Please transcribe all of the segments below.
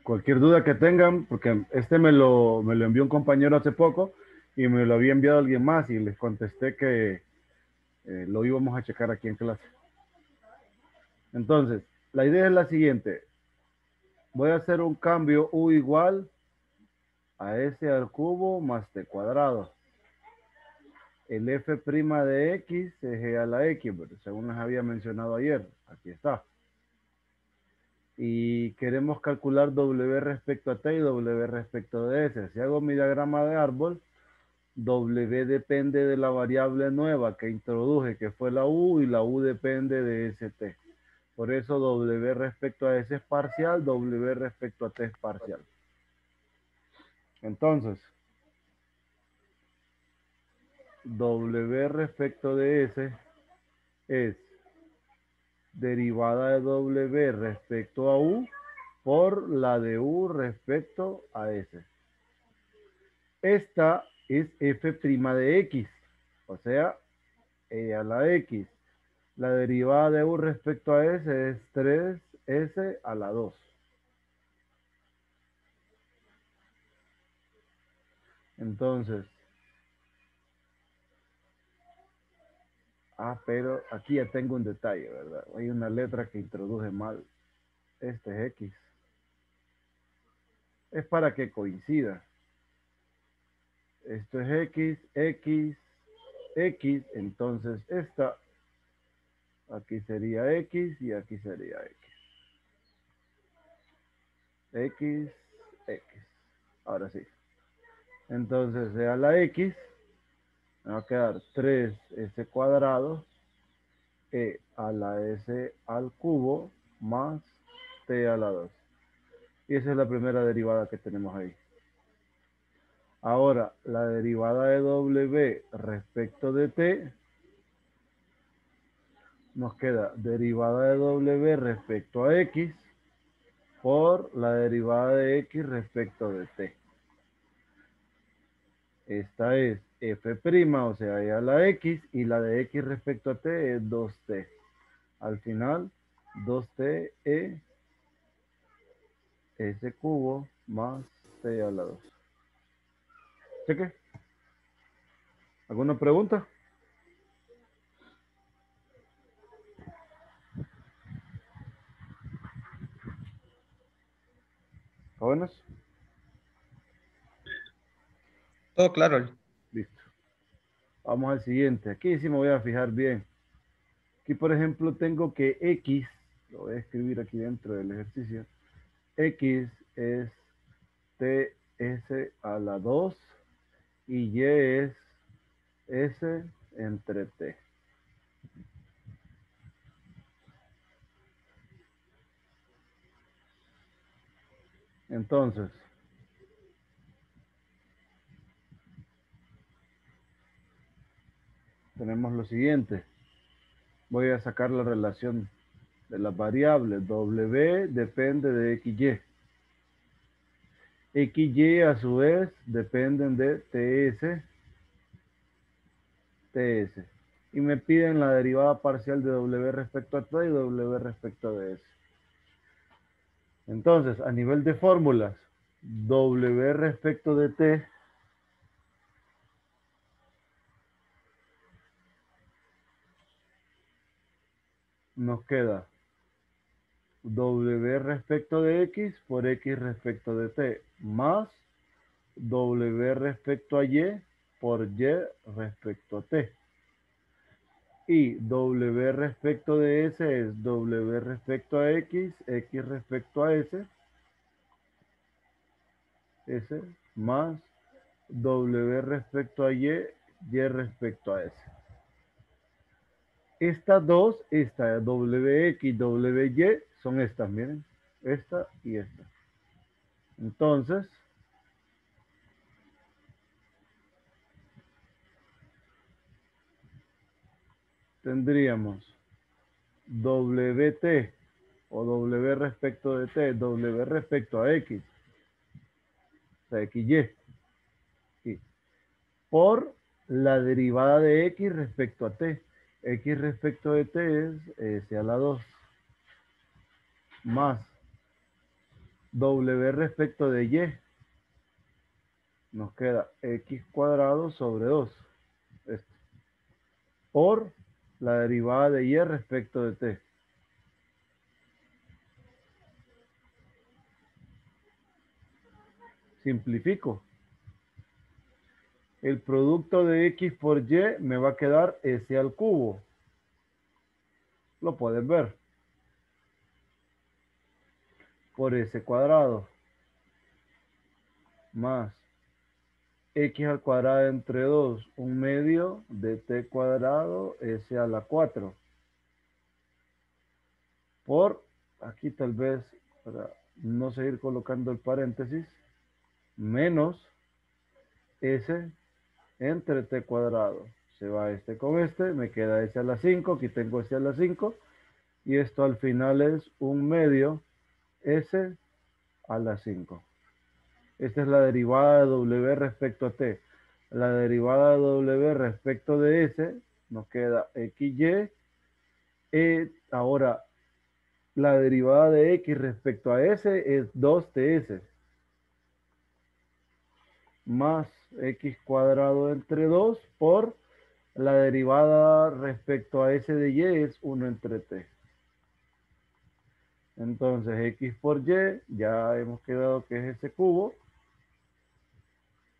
Cualquier duda que tengan, porque este me lo envió un compañero hace poco y me lo había enviado alguien más y les contesté que lo íbamos a checar aquí en clase. Entonces, la idea es la siguiente. Voy a hacer un cambio u igual a s al cubo más t cuadrado. El f' de x es e a la x, pero según les había mencionado ayer. Aquí está. Y queremos calcular w respecto a t y w respecto de s. Si hago mi diagrama de árbol, w depende de la variable nueva que introduje, que fue la u, y la u depende de st. Por eso w respecto a s es parcial, w respecto a t es parcial. Entonces, w respecto de s es derivada de w respecto a u por la de u respecto a s. Esta es f' de x, o sea, e a la x. La derivada de u respecto a s es 3s a la 2. Entonces, pero aquí ya tengo un detalle, ¿verdad? Hay una letra que introduje mal. Este es x. Es para que coincida. Esto es x, x, x. Entonces, esta aquí sería x y aquí sería x. X, x. Ahora sí. Entonces, a la x, me va a quedar 3s cuadrado e a la s al cubo más t a la 2. Y esa es la primera derivada que tenemos ahí. Ahora, la derivada de w respecto de t, nos queda derivada de w respecto a x por la derivada de x respecto de t. Esta es f', o sea, e a la x, y la de x respecto a t es 2t. Al final, 2t e s cubo más t a la 2. ¿Cheque? ¿Alguna pregunta? ¿Jóvenes? Todo claro. Listo. Vamos al siguiente. Aquí sí me voy a fijar bien. Aquí, por ejemplo, tengo que x, lo voy a escribir aquí dentro del ejercicio, x es ts a la 2 y y es s entre t. Entonces, tenemos lo siguiente. Voy a sacar la relación de las variables. W depende de XY. XY a su vez dependen de TS, TS. Y me piden la derivada parcial de W respecto a T y W respecto a S. Entonces, a nivel de fórmulas, W respecto de T nos queda W respecto de X por X respecto de T más W respecto a Y por Y respecto a T. Y W respecto de S es W respecto a X, X respecto a S, S más W respecto a Y, Y respecto a S. Estas dos, esta WX, WY, son estas, miren, esta y esta. Entonces, tendríamos WT o W respecto de T, W respecto a X, o sea, XY, y por la derivada de X respecto a T. X respecto de T es S a la 2 más W respecto de Y. Nos queda X cuadrado sobre 2. Esto. Por la derivada de Y respecto de T. Simplifico. El producto de X por Y me va a quedar S al cubo. Lo pueden ver. Por S cuadrado. Más X al cuadrado entre 2. Un medio de T cuadrado S a la 4. Por, aquí tal vez, para no seguir colocando el paréntesis, menos S entre T cuadrado. Se va este con este, me queda S a la 5, aquí tengo S a la 5, y esto al final es un medio S a la 5. Esta es la derivada de W respecto a T. La derivada de W respecto de S nos queda XY. Ahora, la derivada de X respecto a S es 2TS. Más X cuadrado entre 2 por la derivada respecto a S de Y es 1 entre T. Entonces X por Y, ya hemos quedado que es ese cubo.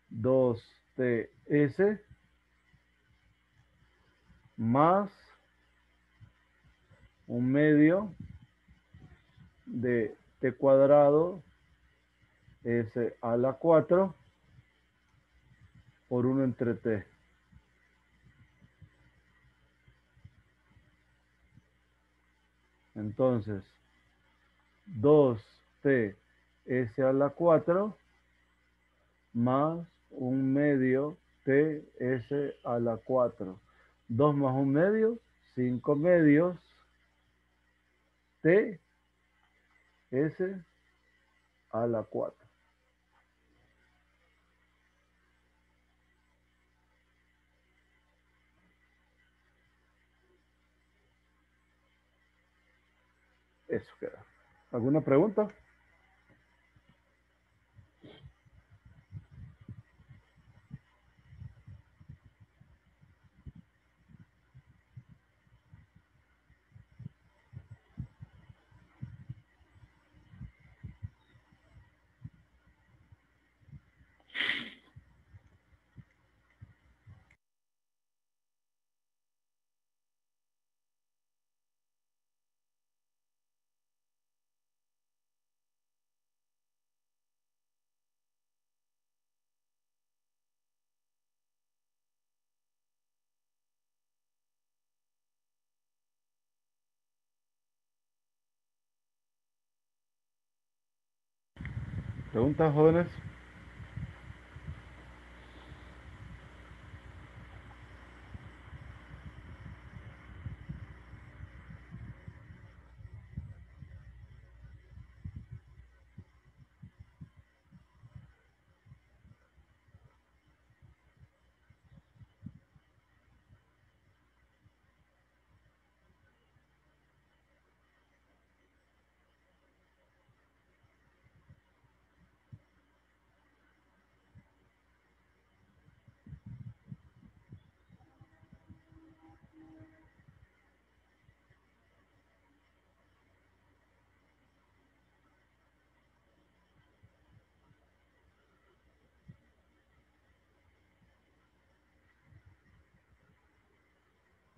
2TS más un medio de T cuadrado S a la 4 por 1 entre T. Entonces, 2T S a la 4 más un medio T S a la 4. 2 más un medio, 5 medios T S a la 4. Eso queda. ¿Alguna pregunta? ¿Preguntas, jóvenes?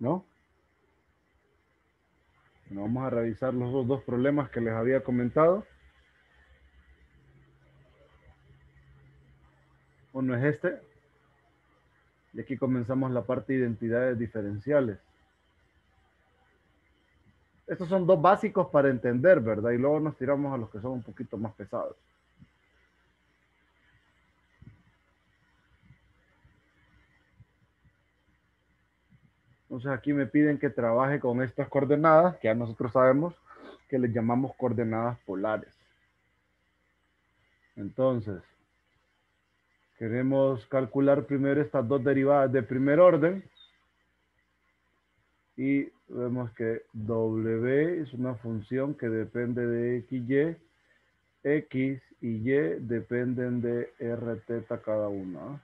¿No? Bueno, vamos a revisar los dos problemas que les había comentado. Uno es este. Y aquí comenzamos la parte de identidades diferenciales. Estos son dos básicos para entender, ¿verdad? Y luego nos tiramos a los que son un poquito más pesados. Entonces aquí me piden que trabaje con estas coordenadas, que ya nosotros sabemos que les llamamos coordenadas polares. Entonces, queremos calcular primero estas dos derivadas de primer orden. Y vemos que W es una función que depende de XY X y Y dependen de R teta cada una.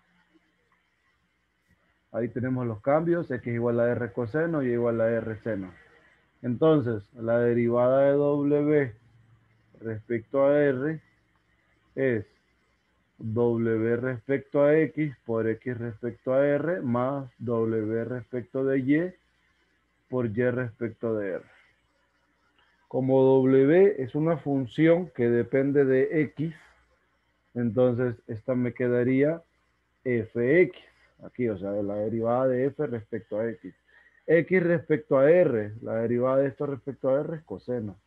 Ahí tenemos los cambios, X igual a R coseno y Y igual a R seno. Entonces, la derivada de W respecto a R es W respecto a X por X respecto a R más W respecto de Y por Y respecto de R. Como W es una función que depende de X, entonces esta me quedaría Fx. Aquí, o sea, la derivada de F respecto a X. X respecto a R, la derivada de esto respecto a R es coseno.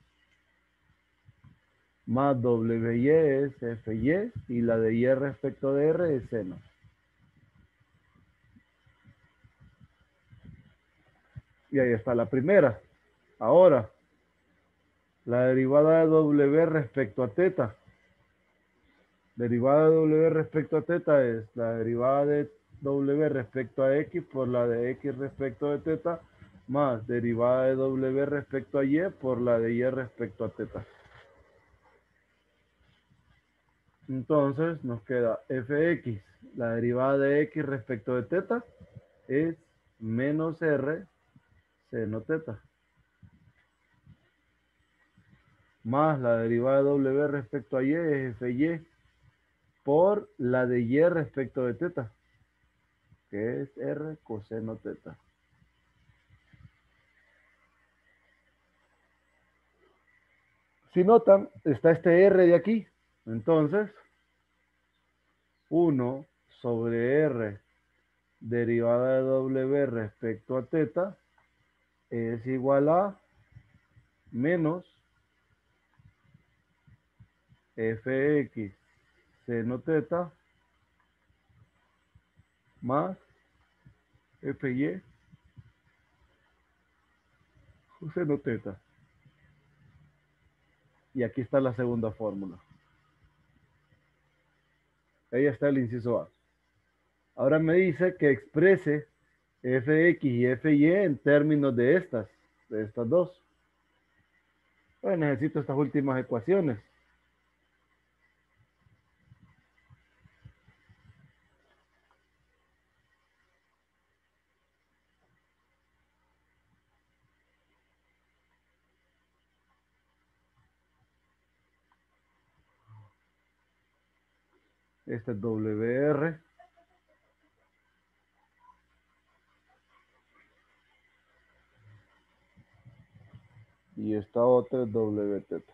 Más WY es FY y la de Y respecto de R es seno. Y ahí está la primera. Ahora, la derivada de W respecto a teta. Derivada de W respecto a teta es la derivada de W respecto a X por la de X respecto de teta más derivada de W respecto a Y por la de Y respecto a teta. Entonces nos queda Fx, la derivada de X respecto de teta es menos R seno teta. Más la derivada de W respecto a Y es Fy por la de Y respecto de teta, que es R coseno teta. Si notan, está este R de aquí. Entonces, 1 sobre R derivada de W respecto a teta es igual a menos Fx seno teta más Fy seno teta. Y aquí está la segunda fórmula. Ahí está el inciso A. Ahora me dice que exprese Fx y Fy en términos de estas dos. Pues necesito estas últimas ecuaciones. Este es WR. Y esta otra es W teta.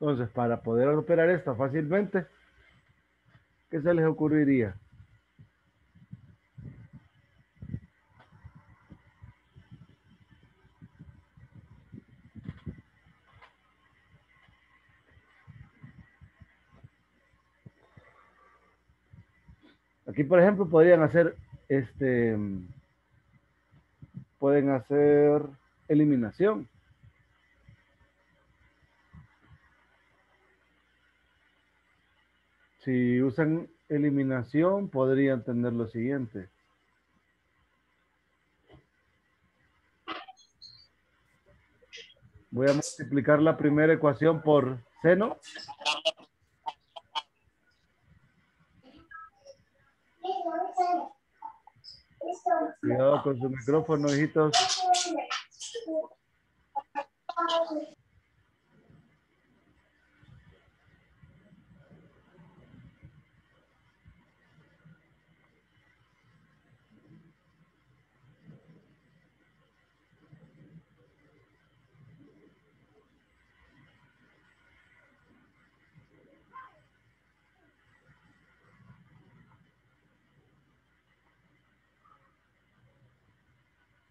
Entonces, para poder operar esta fácilmente, ¿qué se les ocurriría? Aquí, por ejemplo, podrían hacer pueden hacer eliminación. Si usan eliminación, podrían tener lo siguiente. Voy a multiplicar la primera ecuación por seno. Cuidado con su micrófono, hijitos.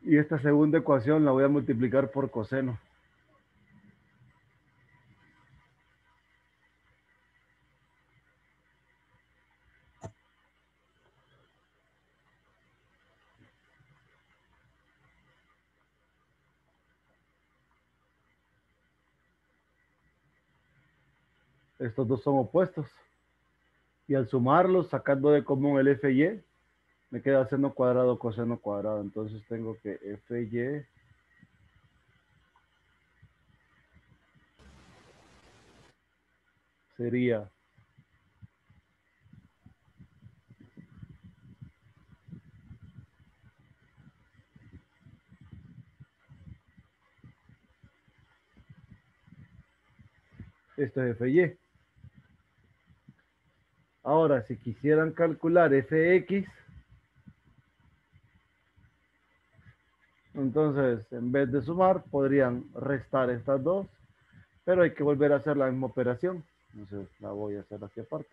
Y esta segunda ecuación la voy a multiplicar por coseno. Estos dos son opuestos. Y al sumarlos, sacando de común el FY, me queda seno cuadrado, coseno cuadrado. Entonces tengo que FY sería esto es FY. Ahora, si quisieran calcular FX, entonces en vez de sumar, podrían restar estas dos, pero hay que volver a hacer la misma operación. Entonces la voy a hacer aquí aparte.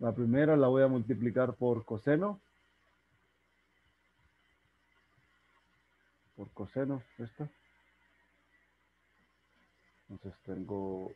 La primera la voy a multiplicar por coseno. Por coseno, esta. Entonces tengo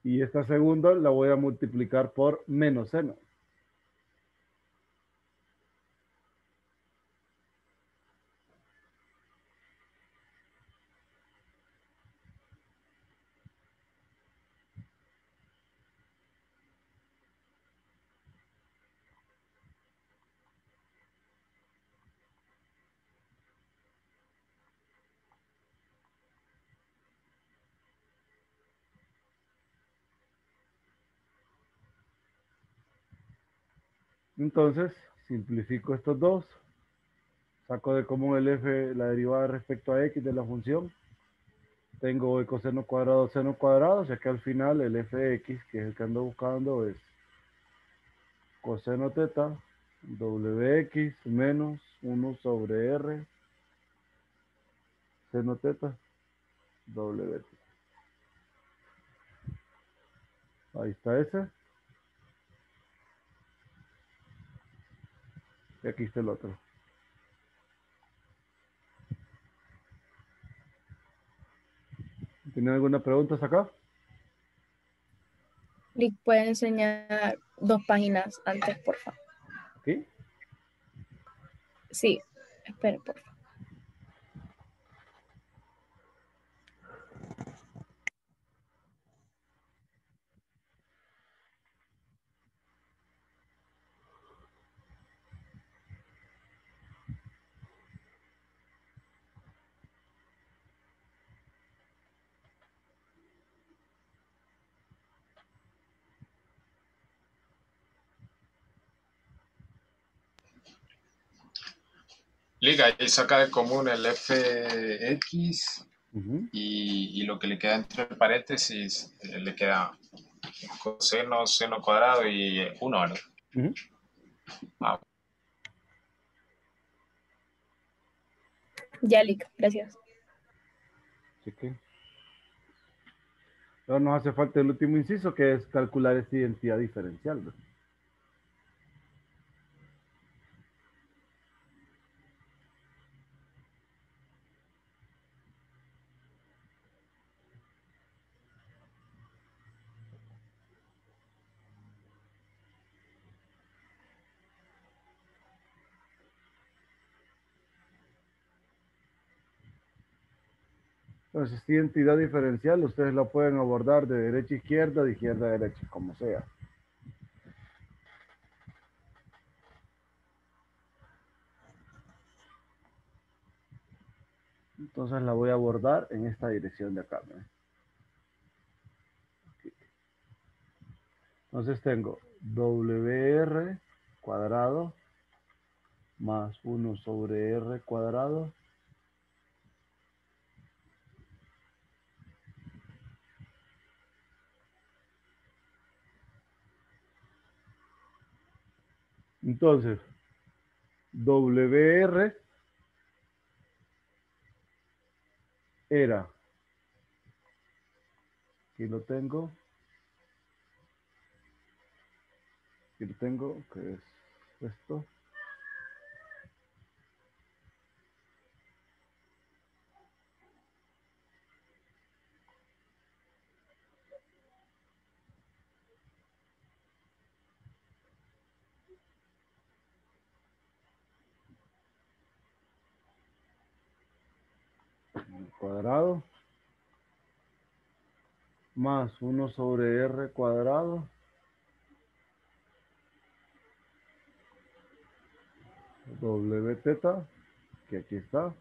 y esta segunda la voy a multiplicar por menos seno. Entonces, simplifico estos dos, saco de común el f, la derivada respecto a x de la función, tengo el coseno cuadrado, seno cuadrado, o sea que al final el fx, que es el que ando buscando, es coseno teta, wx menos 1 sobre r, seno teta, wt. Ahí está ese, y aquí está el otro. ¿Tienen alguna pregunta acá? Lick, puede enseñar 2 páginas antes, por favor. ¿Aquí? Sí, espere, por favor. Liga, ahí saca de común el fx Ujú. y lo que le queda entre paréntesis le queda coseno, seno cuadrado y 1, ¿verdad? Ujú. Ah, Ya, Lick, gracias. Así que ahora nos hace falta el último inciso, que es calcular esta identidad diferencial, ¿verdad? Entonces, esta identidad diferencial ustedes la pueden abordar de derecha a izquierda, de izquierda a derecha, como sea. Entonces la voy a abordar en esta dirección de acá, ¿no? Aquí. Entonces tengo WR cuadrado más 1 sobre R cuadrado Entonces, WR era, aquí lo tengo, que es esto. Cuadrado más 1 sobre R cuadrado W teta, que aquí está,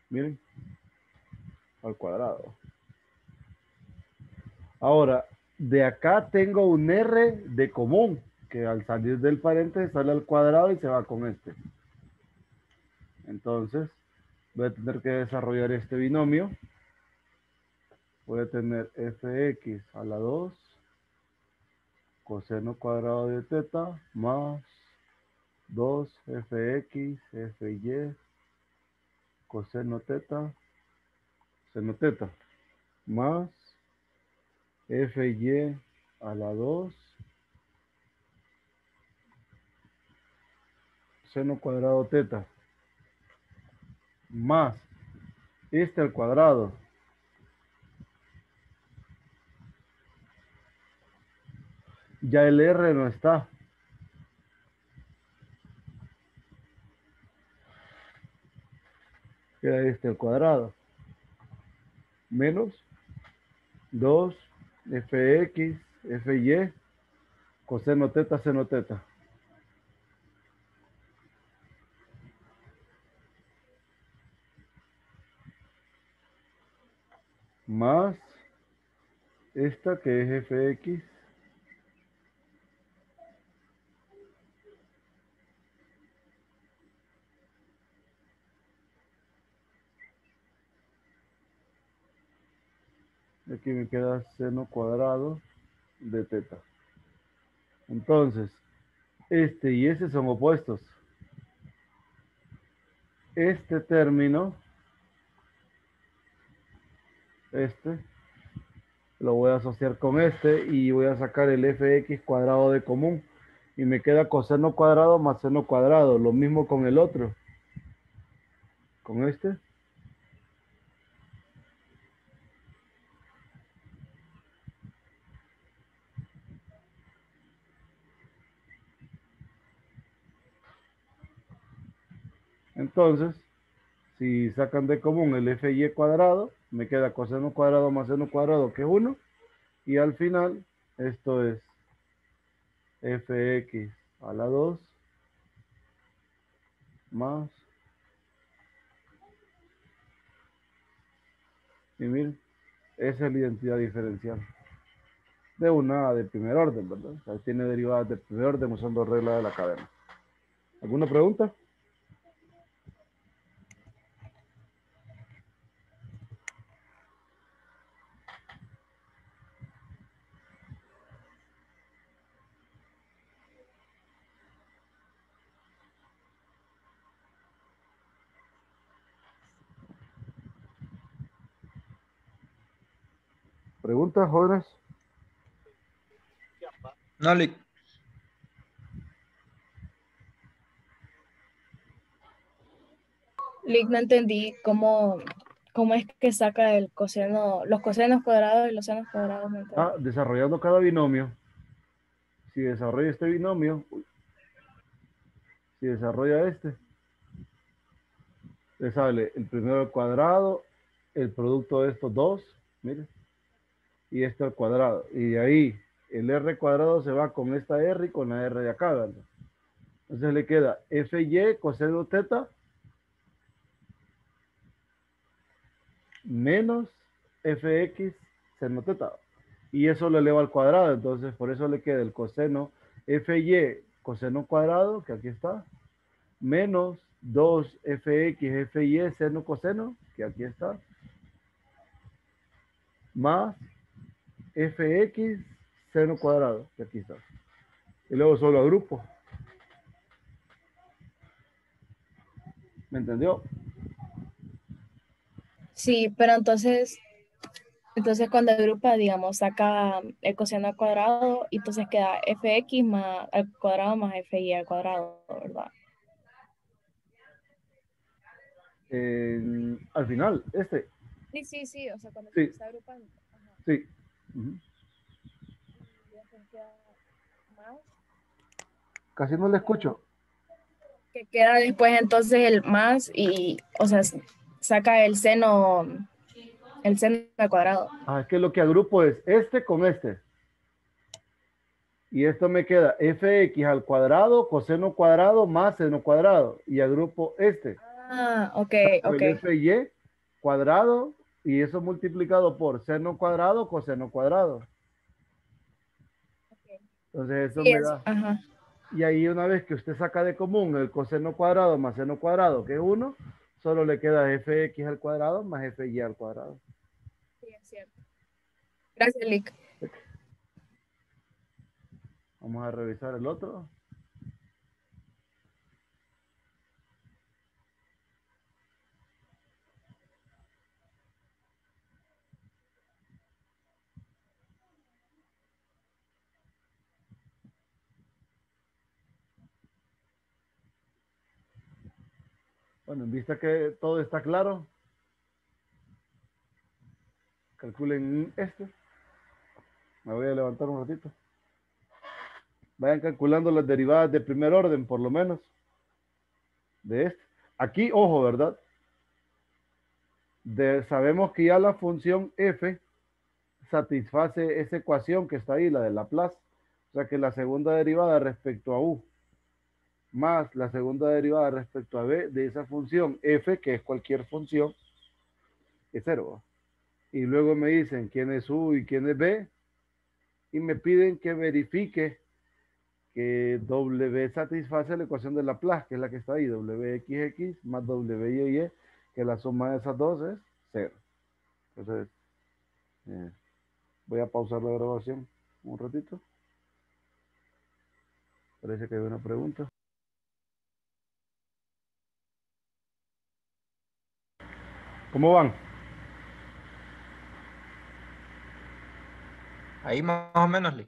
miren, al cuadrado. Ahora, de acá tengo un R de común, que al salir del paréntesis sale al cuadrado y se va con este. Entonces, voy a tener que desarrollar este binomio. Voy a tener fx a la 2 coseno cuadrado de teta más 2 fx fy coseno teta seno teta más fy a la 2 seno cuadrado teta más este al cuadrado. Ya el R no está. Queda este al cuadrado. Menos 2 fx fy coseno teta seno teta. Más esta que es fx aquí me queda seno cuadrado de teta. Entonces, este y ese son opuestos. Este término, este, lo voy a asociar con este y voy a sacar el fx cuadrado de común. Y me queda coseno cuadrado más seno cuadrado. Lo mismo con el otro. Con este. Entonces, si sacan de común el fy cuadrado, me queda coseno cuadrado más seno cuadrado, que es 1. Y al final, esto es fx a la 2 más. Y miren, esa es la identidad diferencial de una de primer orden, ¿verdad? O sea, tiene derivadas de primer orden usando regla de la cadena. ¿Alguna pregunta? ¿Preguntas, jóvenes? No, Lick. Lick, no entendí cómo es que saca el coseno, los cosenos cuadrados y los senos cuadrados. No entendí. Desarrollando cada binomio. Si desarrolla este binomio, si desarrolla este, le sale el primero al cuadrado, el producto de estos dos, mire, y esto al cuadrado. Y de ahí el r cuadrado se va con esta r y con la r de acá, ¿verdad? Entonces le queda fy coseno teta menos fx seno teta. Y eso lo elevo al cuadrado. Entonces por eso le queda el coseno fy coseno cuadrado, que aquí está, menos 2fx fy seno coseno, que aquí está, más fx seno cuadrado, que aquí está. Y luego solo agrupo. ¿Me entendió? Sí, pero entonces cuando agrupa, digamos, saca el coseno al cuadrado y entonces queda fx más al cuadrado más fy al cuadrado, ¿verdad? Al final, Sí, o sea, cuando se sí, está agrupando. Ajá. sí. Ujú. Y entonces queda más. Casi no le escucho. Que queda después entonces el más y, o sea, saca el seno al cuadrado. Ah, es que lo que agrupo es este con este. Y esto me queda fx al cuadrado, coseno cuadrado más seno cuadrado. Y agrupo este. Ah, ok, Saco ok. el fy cuadrado y eso multiplicado por seno cuadrado, coseno cuadrado. Entonces eso Sí, me es, da. ajá. Y ahí una vez que usted saca de común el coseno cuadrado más seno cuadrado, que es 1, solo le queda fx al cuadrado más fy al cuadrado. Sí, es cierto. Gracias, Lick. Vamos a revisar el otro. Bueno, en vista que todo está claro, calculen este. Me voy a levantar un ratito. Vayan calculando las derivadas de primer orden, por lo menos, de este. Aquí, ojo, ¿verdad? Sabemos que ya la función f satisface esa ecuación que está ahí, la de Laplace. O sea que la segunda derivada respecto a u más la segunda derivada respecto a b de esa función f, que es cualquier función, es cero. Y luego me dicen quién es u y quién es b, y me piden que verifique que W satisface la ecuación de Laplace, que es la que está ahí, WXX más WYY, que la suma de esas dos es cero. Entonces, eh, voy a pausar la grabación un ratito. Parece que hay una pregunta. ¿Cómo van? Ahí más o menos, Lee.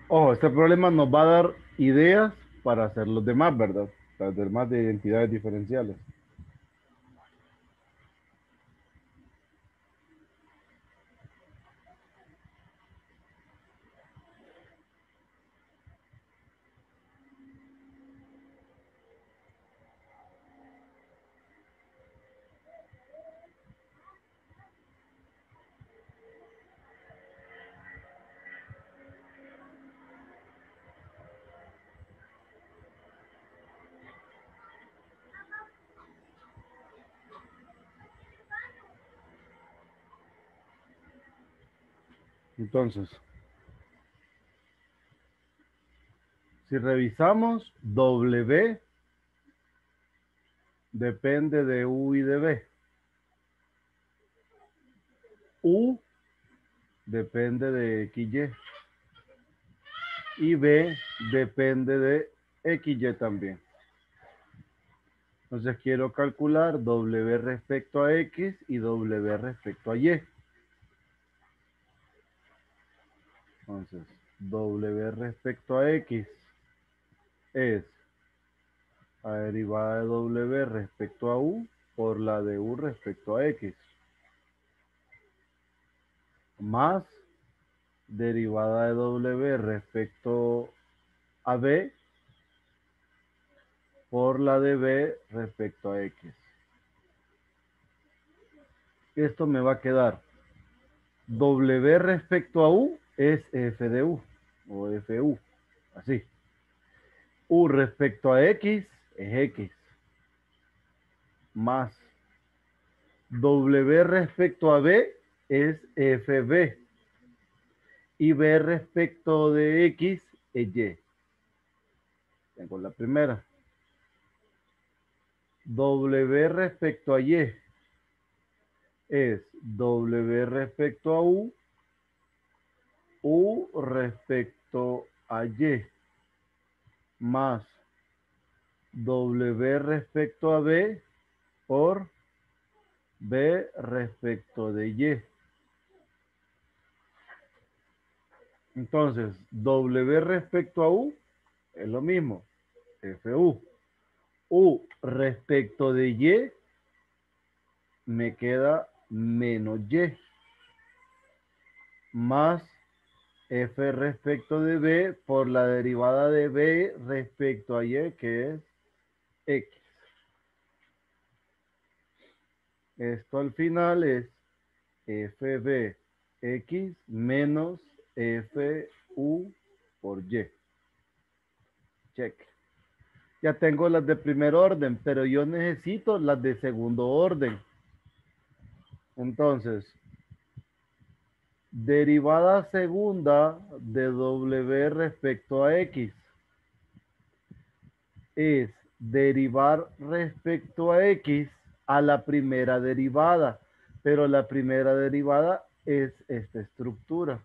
Ojo, este problema nos va a dar ideas para hacer los demás, ¿verdad? Las demás de identidades diferenciales. Entonces, si revisamos, W depende de U y de B. U depende de XY. Y B depende de XY también. Entonces quiero calcular W respecto a X y W respecto a Y. Entonces, W respecto a X es la derivada de W respecto a U por la de U respecto a X. Más derivada de W respecto a B por la de B respecto a X. Esto me va a quedar W respecto a U es F de U o FU, así. U respecto a X es X más W respecto a B es FB y B respecto de X es Y. Tengo la primera. W respecto a Y es W respecto a U respecto a Y, más W respecto a B por B respecto de Y. Entonces, W respecto a U es lo mismo, FU. U respecto de Y me queda menos Y, más F respecto de B por la derivada de B respecto a Y, que es X. Esto al final es FBX menos FU por Y. Check. Ya tengo las de primer orden, pero yo necesito las de segundo orden. Entonces, derivada segunda de W respecto a X es derivar respecto a X a la primera derivada, pero la primera derivada es esta estructura.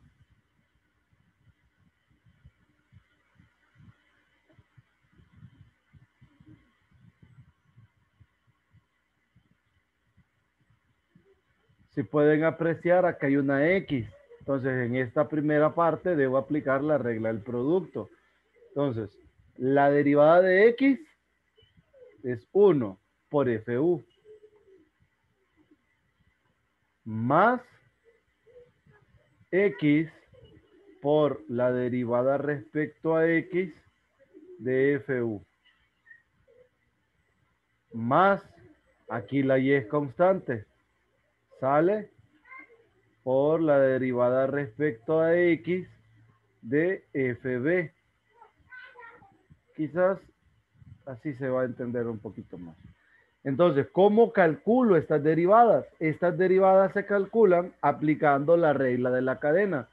Si pueden apreciar, acá hay una X. Entonces, en esta primera parte debo aplicar la regla del producto. Entonces, la derivada de X es 1 por FU más X por la derivada respecto a X de FU más, aquí la Y es constante, sale por la derivada respecto a X de FB. Quizás así se va a entender un poquito más. Entonces, ¿cómo calculo estas derivadas? Estas derivadas se calculan aplicando la regla de la cadena.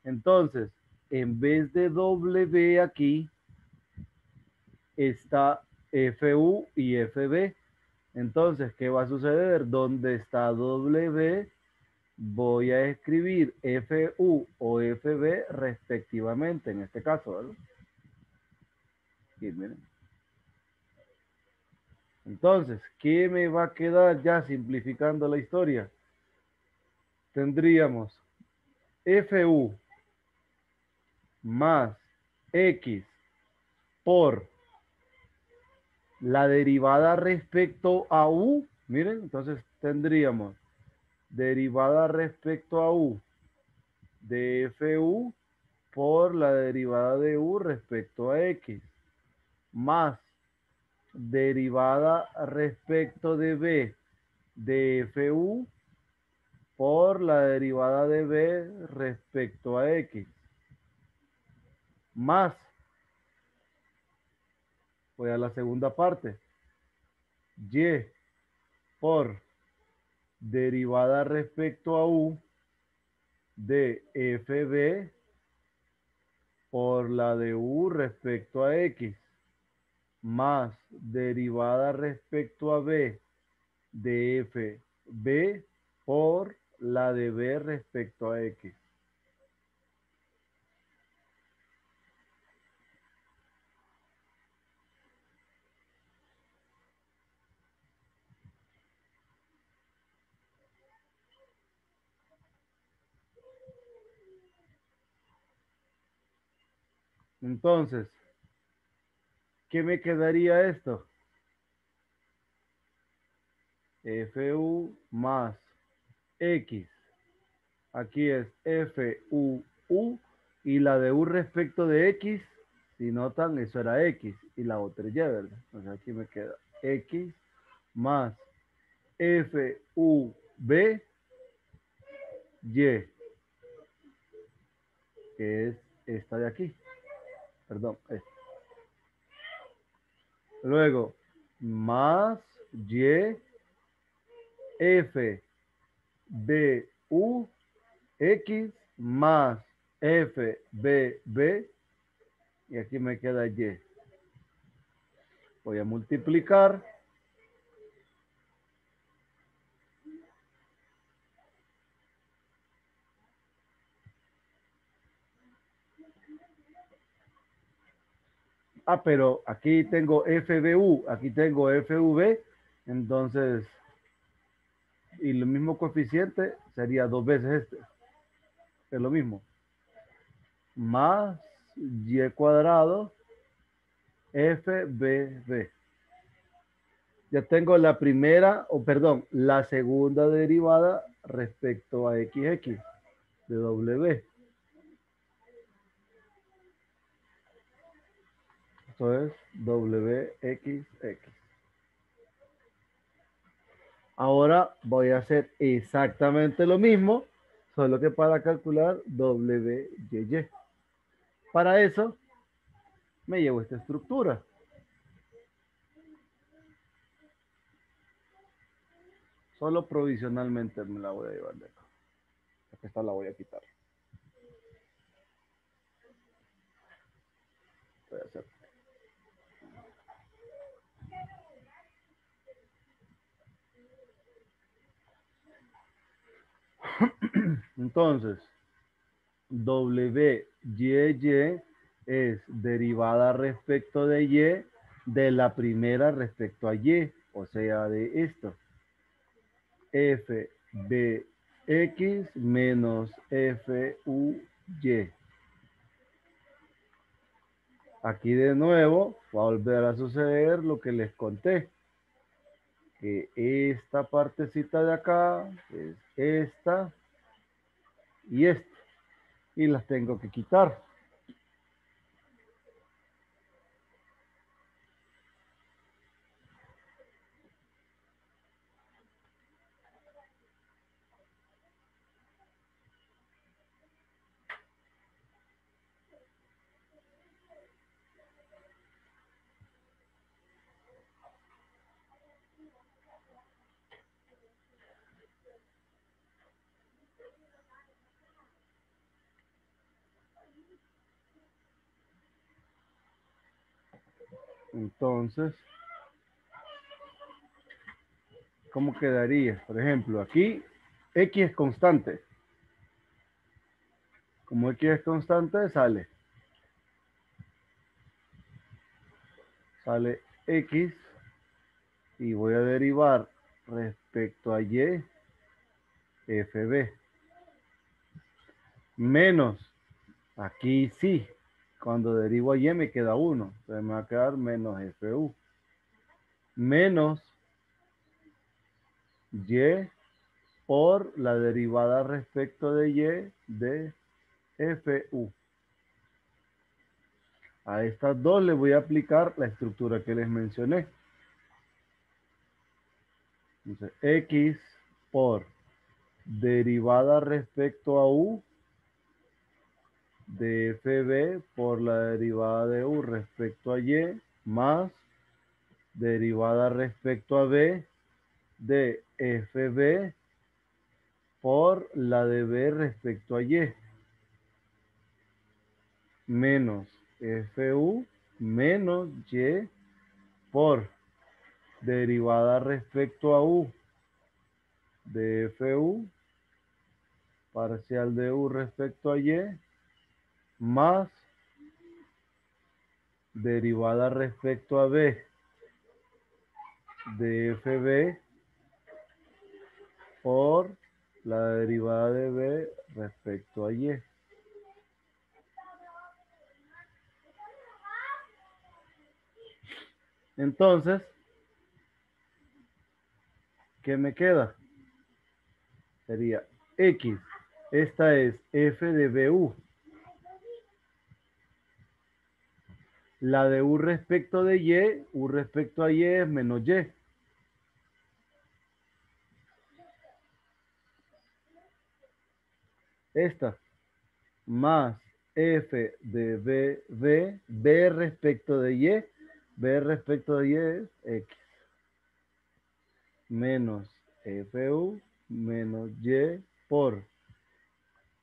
Entonces, en vez de W aquí, está FU y FB. Entonces, ¿qué va a suceder? Donde está W, voy a escribir FU o FB respectivamente, en este caso, ¿verdad? Aquí, miren. Entonces, ¿qué me va a quedar ya simplificando la historia? Tendríamos FU más X por la derivada respecto a U. Miren, entonces tendríamos derivada respecto a U de FU por la derivada de U respecto a X más derivada respecto de B de FU por la derivada de B respecto a X más, voy a la segunda parte, Y por derivada respecto a U de FB por la de U respecto a X más derivada respecto a B de FB por la de B respecto a X. Entonces, ¿qué me quedaría esto? FU más X. Aquí es FUU y la de U respecto de X Si notan, eso era X y la otra es Y, ¿verdad? Entonces aquí me queda X más FUB Y, que es esta de aquí. Perdón, esta. Luego, más Y F B U X más F B B y aquí me queda Y. Voy a multiplicar. Ah, pero aquí tengo FBU, aquí tengo FV, entonces, y el mismo coeficiente sería 2 veces este, es lo mismo. Más Y cuadrado FBB. Ya tengo la primera, o perdón, la segunda derivada respecto a XX de W. Esto es WXX. Ahora voy a hacer exactamente lo mismo, solo que para calcular WYY. Para eso me llevo esta estructura. Solo provisionalmente me la voy a llevar de acá. Esta la voy a quitar. Voy a hacer. Entonces, WYY es derivada respecto de Y de la primera respecto a Y, o sea, de esto. FBX menos FUY. Aquí de nuevo va a volver a suceder lo que les conté. Que esta partecita de acá es esta y esta. Y las tengo que quitar. Entonces, ¿cómo quedaría? Por ejemplo, aquí X es constante. Como X es constante, sale X y voy a derivar respecto a Y FB. Menos, aquí sí, cuando derivo a Y me queda 1. Entonces me va a quedar menos FU. Menos Y por la derivada respecto de Y de FU. A estas dos les voy a aplicar la estructura que les mencioné. Entonces, X por derivada respecto a U de FB por la derivada de U respecto a Y más derivada respecto a B de FB por la de B respecto a Y menos FU menos Y por derivada respecto a U de FU parcial de U respecto a Y más derivada respecto a B de FB por la derivada de B respecto a Y. Entonces, ¿qué me queda? Sería X. Esta es F de BU. La de U respecto de Y, U respecto a Y es menos Y. Esta, más F de B, B respecto de Y, B respecto de Y es X. Menos FU menos Y por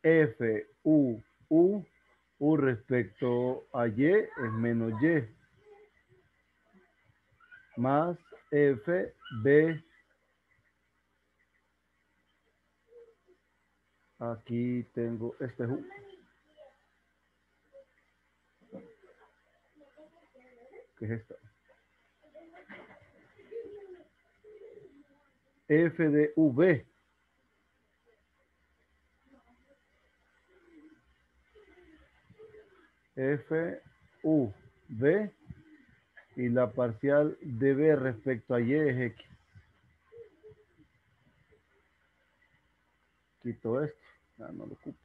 FU, U respecto a Y es menos Y. Más FB. Aquí tengo este U. ¿Qué es esto? F de V. F, U, V. Y la parcial de B respecto a Y es X. Quito esto. Ya no lo ocupo.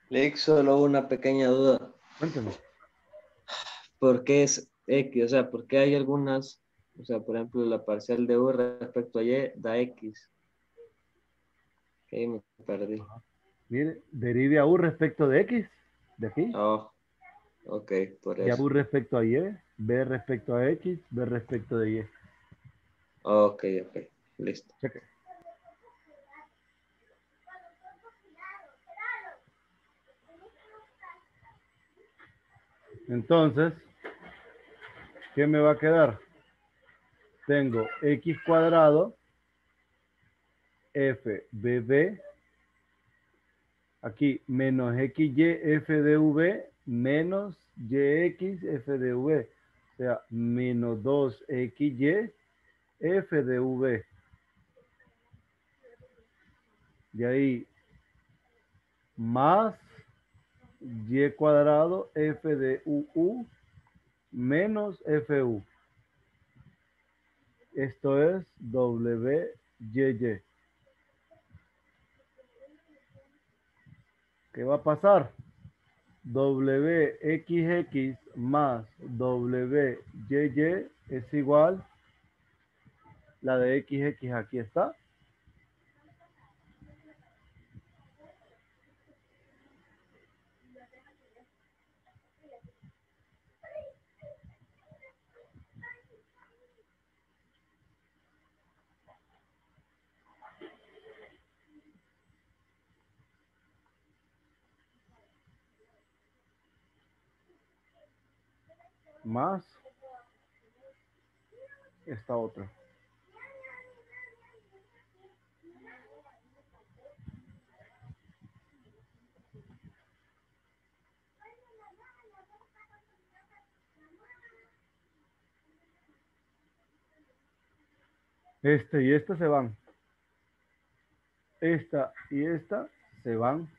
Lex, solo una pequeña duda. Cuéntame. ¿Por qué es X? O sea, ¿por qué hay algunas, o sea, por ejemplo, la parcial de U respecto a Y da X? Que ahí me perdí. Mire, derive a U respecto de X. De aquí. Oh, ok, por Y a eso. U respecto a Y. B respecto a X. B respecto de Y. Ok, ok, listo. Cheque. Entonces, ¿qué me va a quedar? Tengo X cuadrado F de B. Aquí menos XY F de V menos YX F de V. O sea, menos 2XY F de V. De ahí más Y cuadrado F de UU menos FU. Esto es WYY. ¿Qué va a pasar? WXX más WYY es igual. La de XX aquí está. Más esta otra. Este y este se van. Esta y esta se van.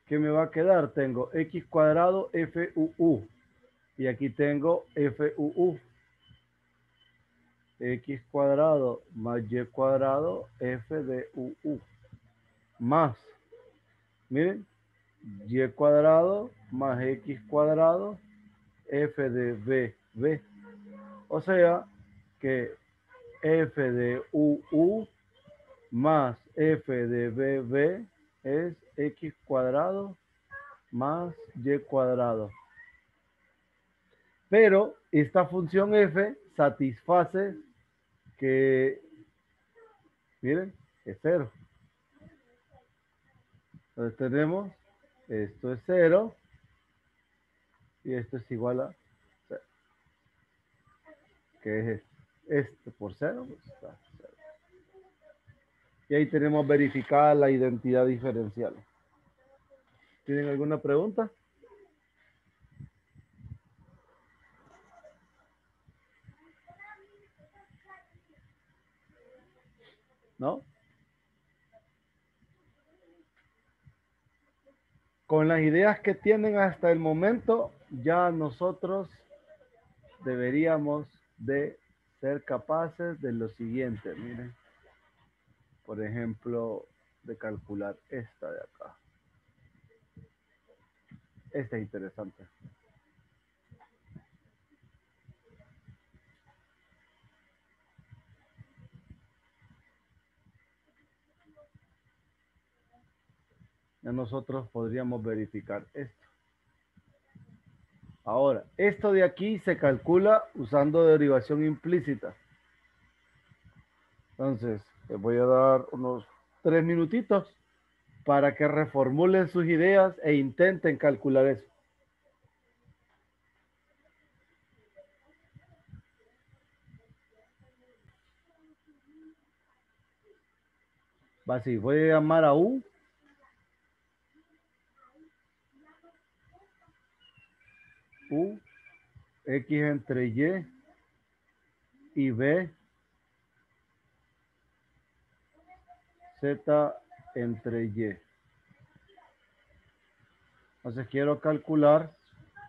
¿Qué me va a quedar? Tengo X cuadrado FUU. Y aquí tengo FUU. X cuadrado más Y cuadrado F de UU. Más. Miren. Y cuadrado más X cuadrado F de B. O sea que F de UU más F de BB es X cuadrado más Y cuadrado. Pero esta función F satisface que, miren, es cero. Entonces tenemos, esto es cero y esto es igual a cero. ¿Qué es esto? Esto por cero, pues está cero. Y ahí tenemos verificada la identidad diferencial. ¿Tienen alguna pregunta? ¿No? Con las ideas que tienen hasta el momento, ya nosotros deberíamos de ser capaces de lo siguiente. Miren, por ejemplo, de calcular esta de acá. Este es interesante. Ya nosotros podríamos verificar esto. Ahora, esto de aquí se calcula usando derivación implícita. Entonces, les voy a dar unos 3 minutitos para que reformulen sus ideas e intenten calcular eso. Va así, voy a llamar a U. U, X entre Y B, Z entre Y. Entonces quiero calcular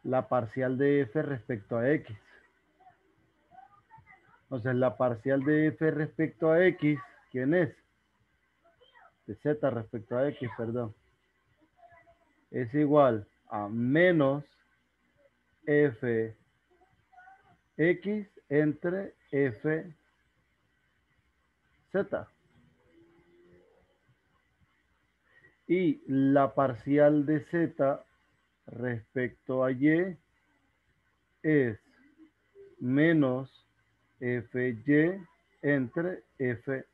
la parcial de F respecto a X. Entonces la parcial de F respecto a X, ¿quién es? De Z respecto a X, perdón. Es igual a menos F X entre F Z. Y la parcial de Z respecto a Y es menos Fy entre Fz.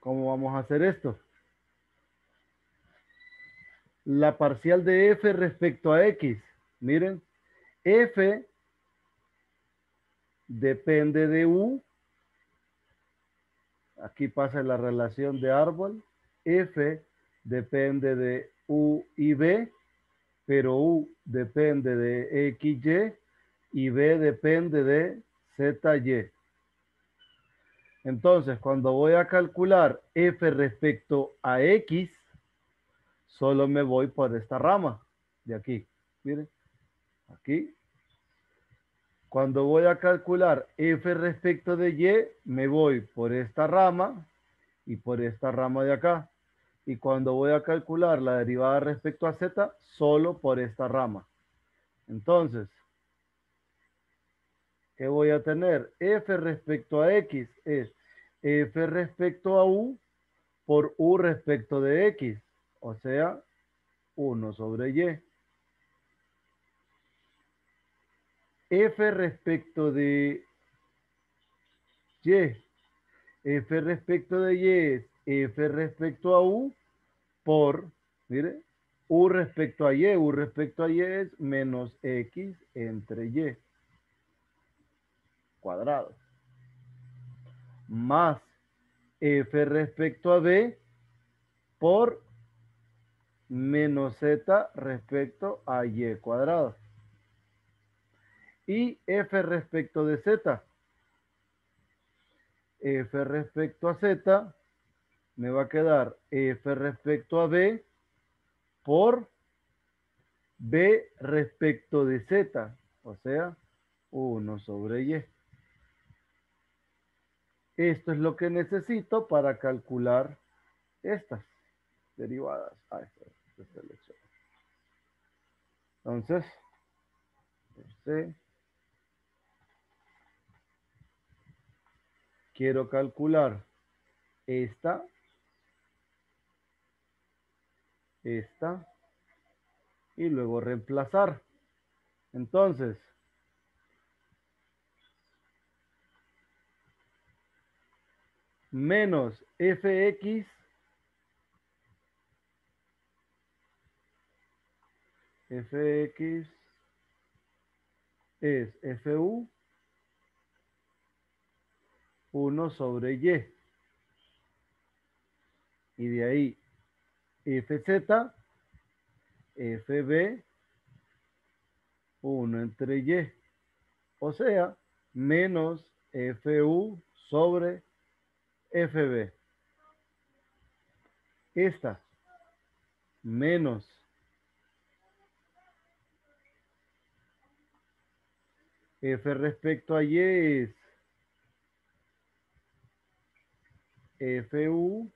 ¿Cómo vamos a hacer esto? La parcial de F respecto a X. Miren, F depende de U. Aquí pasa la relación de árbol. F depende de U y B, pero U depende de XY y B depende de ZY. Entonces, cuando voy a calcular F respecto a X, solo me voy por esta rama de aquí. Miren, aquí. Cuando voy a calcular F respecto de Y, me voy por esta rama y por esta rama de acá. Y cuando voy a calcular la derivada respecto a Z, solo por esta rama. Entonces, ¿qué voy a tener? F respecto a X es F respecto a U por U respecto de X. O sea, 1 sobre Y. F respecto de Y. F respecto de Y es F respecto a U por, mire, U respecto a Y. U respecto a Y es menos X entre Y cuadrado. Más F respecto a B por menos Z respecto a Y cuadrado. Y F respecto de Z. F respecto a Z me va a quedar F respecto a B por B respecto de Z, o sea, 1 sobre Y. Esto es lo que necesito para calcular estas derivadas. Esta selección. Entonces, quiero calcular esta, y luego reemplazar. Entonces, menos fx es fu 1 sobre y. Y de ahí fz, fb 1 entre y. O sea, menos fu sobre fb. Esta menos f respecto a y es fu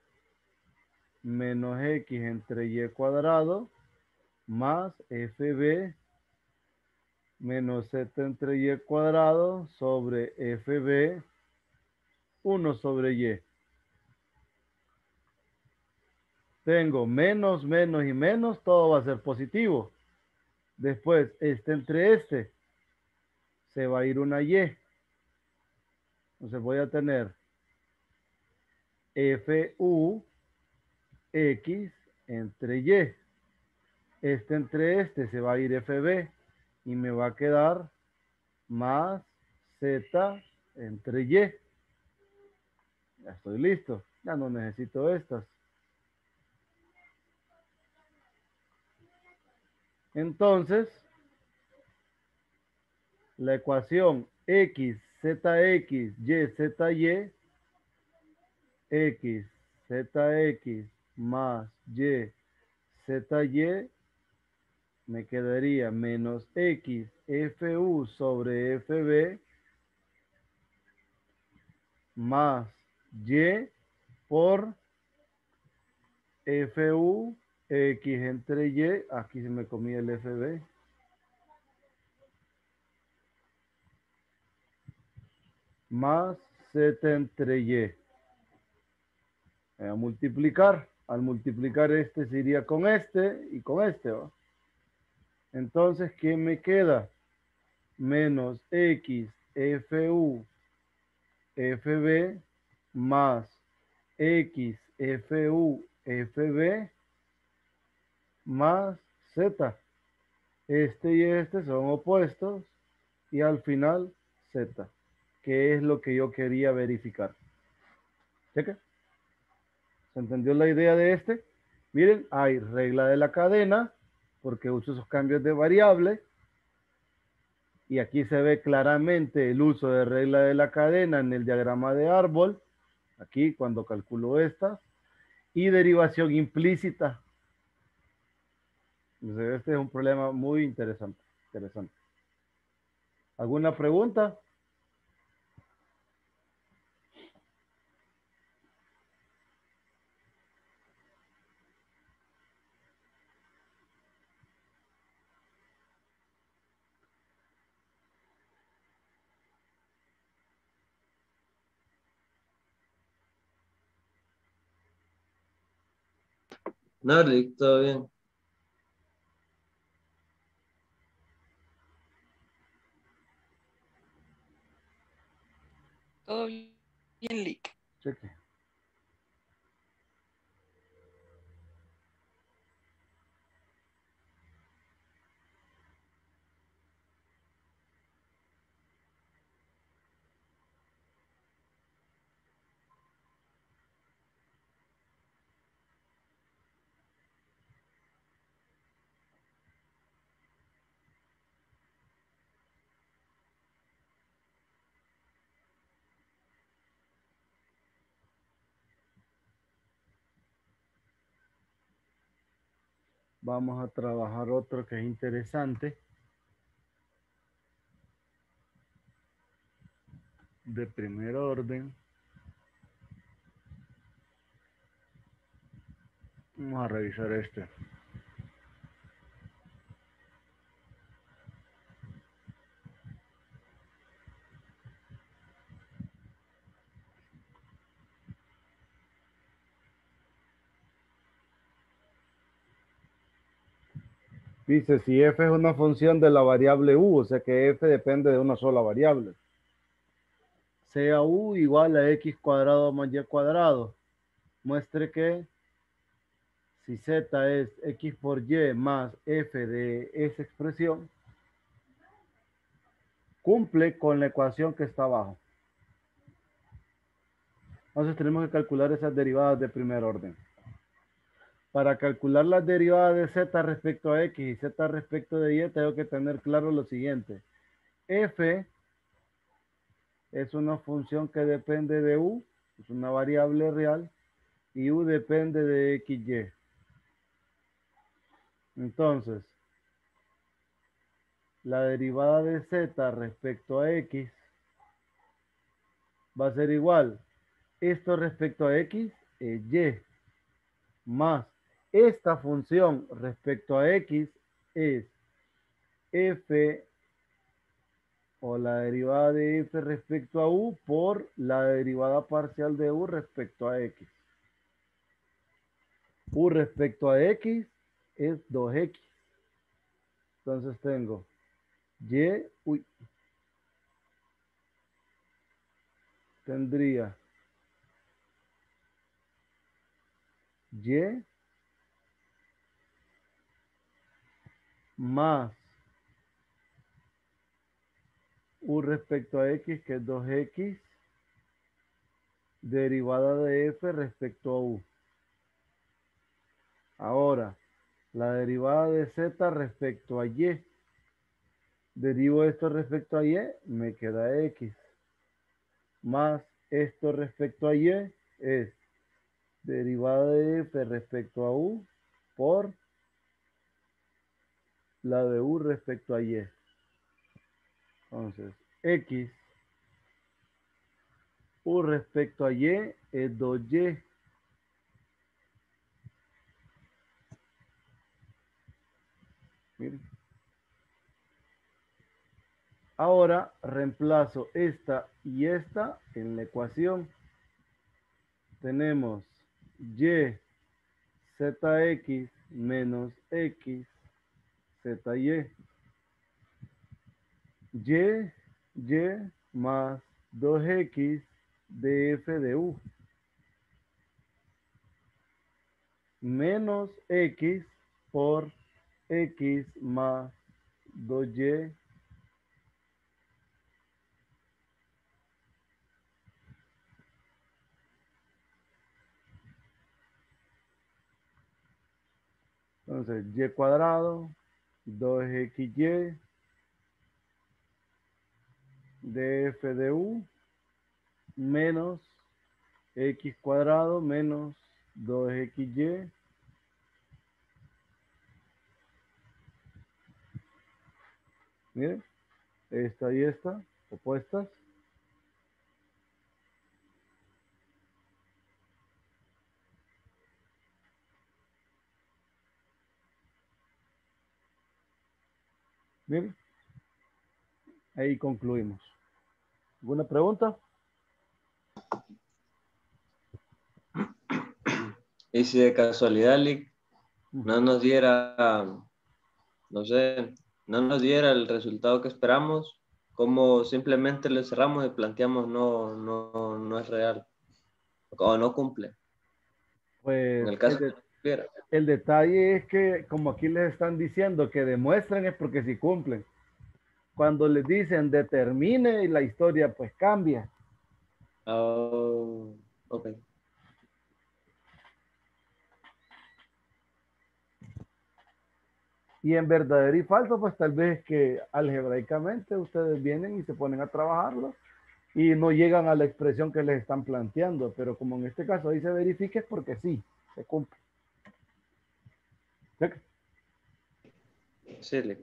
menos x entre y cuadrado más fb menos z entre y cuadrado sobre fb 1 sobre y. Tengo menos, menos y menos, todo va a ser positivo. Después, este entre este, se va a ir una y. Entonces voy a tener fu x entre y. Este entre este se va a ir fb y me va a quedar más z entre y. Ya estoy listo. Ya no necesito estas. Entonces, la ecuación x, zx, y, zy, x, zx más y, zy, me quedaría menos x, fu sobre fb más y por fu x entre y. Aquí se me comía el fb. Más z entre y. Voy a multiplicar. Al multiplicar este se iría con este y con este, ¿va? Entonces, ¿qué me queda? Menos x fu fb más x fu fb más z. Este y este son opuestos y al final z, que es lo que yo quería verificar. ¿Cheque? ¿Se entendió la idea de este? Miren, hay regla de la cadena, porque uso esos cambios de variable. Y aquí se ve claramente el uso de regla de la cadena en el diagrama de árbol. Aquí, cuando calculo esta. Y derivación implícita. Entonces, este es un problema muy interesante. ¿Alguna pregunta? No, Rick, todo bien. Todo bien, Lick. Cheque. Vamos a trabajar otro que es interesante. De primer orden. Vamos a revisar este. Dice, si f es una función de la variable u, o sea que f depende de una sola variable. Sea u igual a x cuadrado más y cuadrado. Muestre que si z es x por y más f de esa expresión, cumple con la ecuación que está abajo. Entonces tenemos que calcular esas derivadas de primer orden. Para calcular las derivadas de z respecto a x y z respecto de y, tengo que tener claro lo siguiente. F es una función que depende de u, es una variable real, y u depende de xy. Entonces, la derivada de z respecto a x va a ser igual. Esto respecto a x es y. más esta función respecto a x es f o la derivada de f respecto a u por la derivada parcial de u respecto a x. U respecto a x es 2x. Entonces tengo y, tendría y más u respecto a x, que es 2x, derivada de f respecto a u. Ahora, la derivada de z respecto a y. Derivo esto respecto a y, me queda x. Más esto respecto a y es derivada de f respecto a u por la de u respecto a y. Entonces, x u respecto a y es 2y. Miren. Ahora reemplazo esta y esta en la ecuación. Tenemos y zx menos x zy. Y más 2x de f de u menos x por x más 2y entonces y cuadrado 2xy de f de u menos x cuadrado menos 2xy miren, esta y esta opuestas. Miren, ahí concluimos. ¿Alguna pregunta? Y si de casualidad, Lick, no nos diera, no sé, no nos diera el resultado que esperamos, como simplemente le cerramos y planteamos no es real o no cumple. En Pues el caso que cumpliera. el detalle es que como aquí les están diciendo que demuestren es porque sí cumplen. Cuando les dicen determine y la historia pues cambia. Oh, ok. Y en verdadero y falso pues tal vez que algebraicamente ustedes vienen y se ponen a trabajarlo y no llegan a la expresión que les están planteando. Pero como en este caso ahí se verifique es porque sí, se cumple. ¿Sí? Sí, Lick.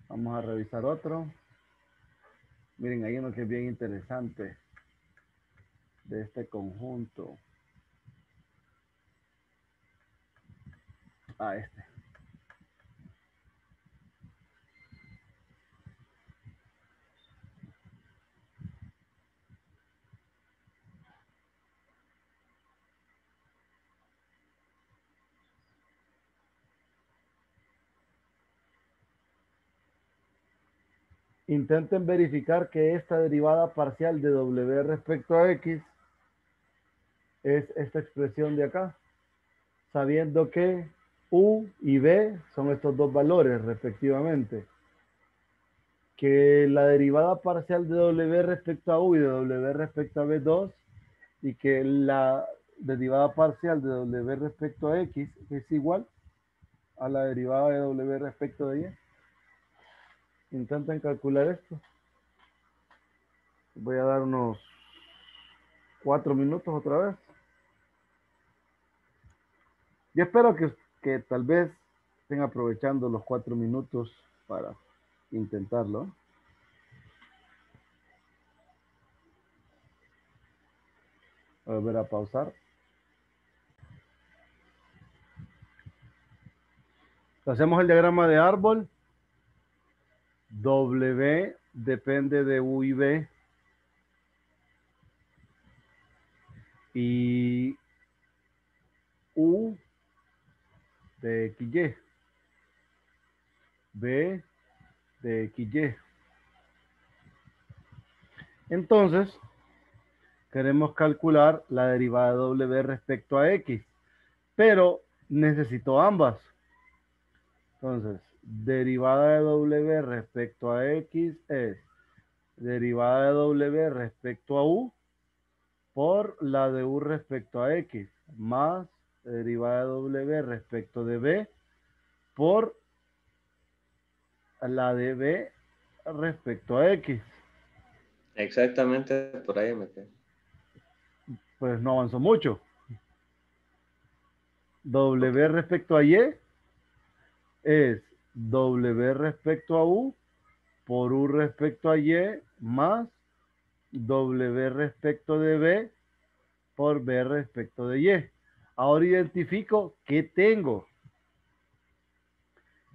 Vamos a revisar otro. Miren, hay uno que es bien interesante de este conjunto. Ah, este. Intenten verificar que esta derivada parcial de w respecto a x es esta expresión de acá, sabiendo que u y b son estos dos valores respectivamente. Que la derivada parcial de w respecto a u y de w respecto a b2 y que la derivada parcial de w respecto a x es igual a la derivada de w respecto de y. Intenten calcular esto. Voy a dar unos 4 minutos otra vez. Yo espero que tal vez estén aprovechando los 4 minutos para intentarlo. Voy a volver a pausar. Hacemos el diagrama de árbol. W depende de U y B. Y U de XY. B de XY. Entonces, queremos calcular la derivada de W respecto a X, pero necesito ambas. Entonces, derivada de W respecto a X es derivada de W respecto a U por la de U respecto a X, más derivada de W respecto de B por la de B respecto a X. Exactamente por ahí me quedé. Pues no avanzó mucho. W respecto a Y es W respecto a U por U respecto a Y más W respecto de B por B respecto de Y. Ahora identifico qué tengo.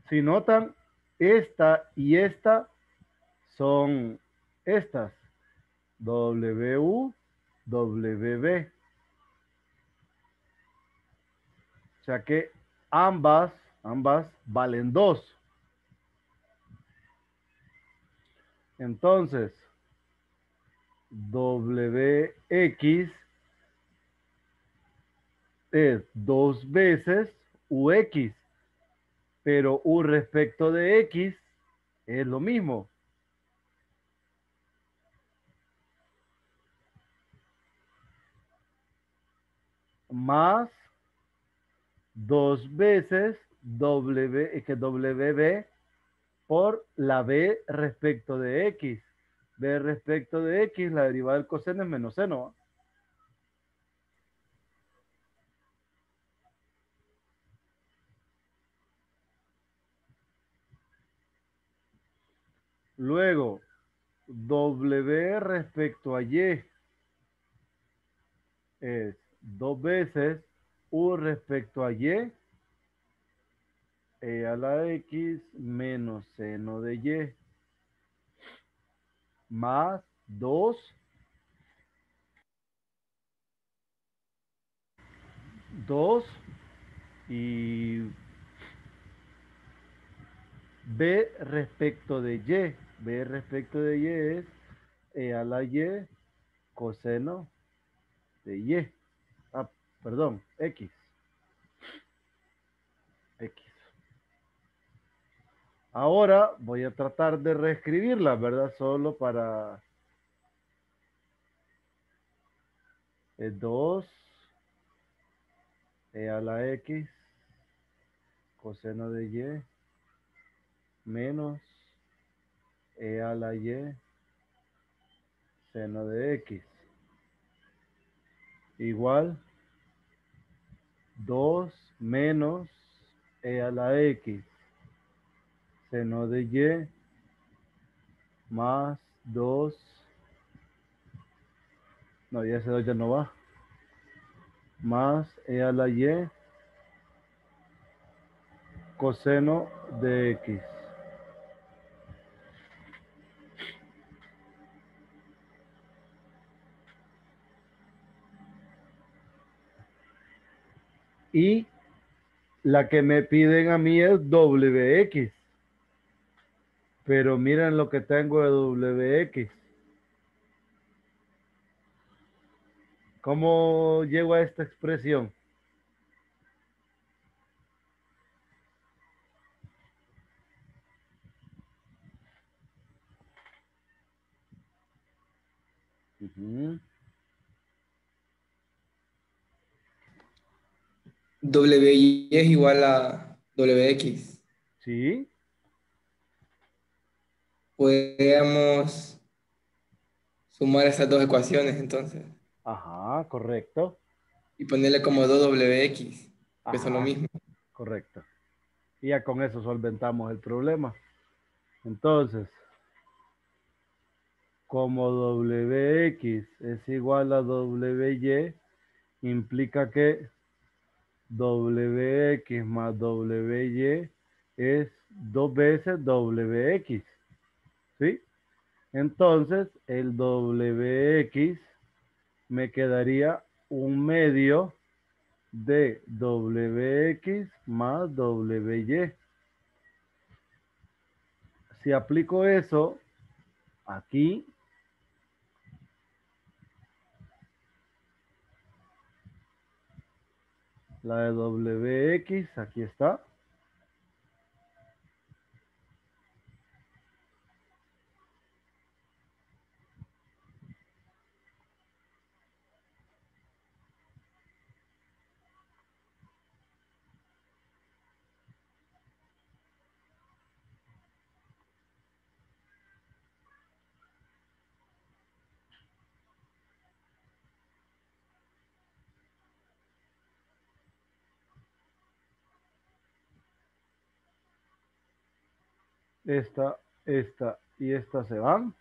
Si notan, esta y esta son estas. WU, WB. O sea que ambas valen 2. Entonces, WX es 2 veces UX, pero U respecto de X es lo mismo. Más 2 veces WB por la B respecto de X. B respecto de X, la derivada del coseno es menos seno. ¿Va? Luego, W respecto a Y es 2 veces U respecto a Y a la X menos seno de Y más 2 y B respecto de Y. B respecto de Y es a la Y coseno de Y. Ah, perdón, X. X. Ahora voy a tratar de reescribirla, ¿verdad? Solo para 2 a la X coseno de Y menos a la Y seno de X igual 2 menos a la X seno de Y más 2. No, ya ese 2 ya no va. Más a la Y coseno de X. Y la que me piden a mí es WX. Pero miren lo que tengo de WX. ¿Cómo llego a esta expresión? WY es igual a WX. Sí, Podríamos sumar esas dos ecuaciones entonces ajá, correcto. y ponerle como 2WX, que son lo Ajá, mismo. correcto. Y ya con eso solventamos el problema. Entonces, como WX es igual a WY, implica que WX más WY es 2 veces WX, ¿sí? Entonces, el WX me quedaría 1/2 de WX más WY. Si aplico eso aquí, la de WX, aquí está. Esta y esta se van.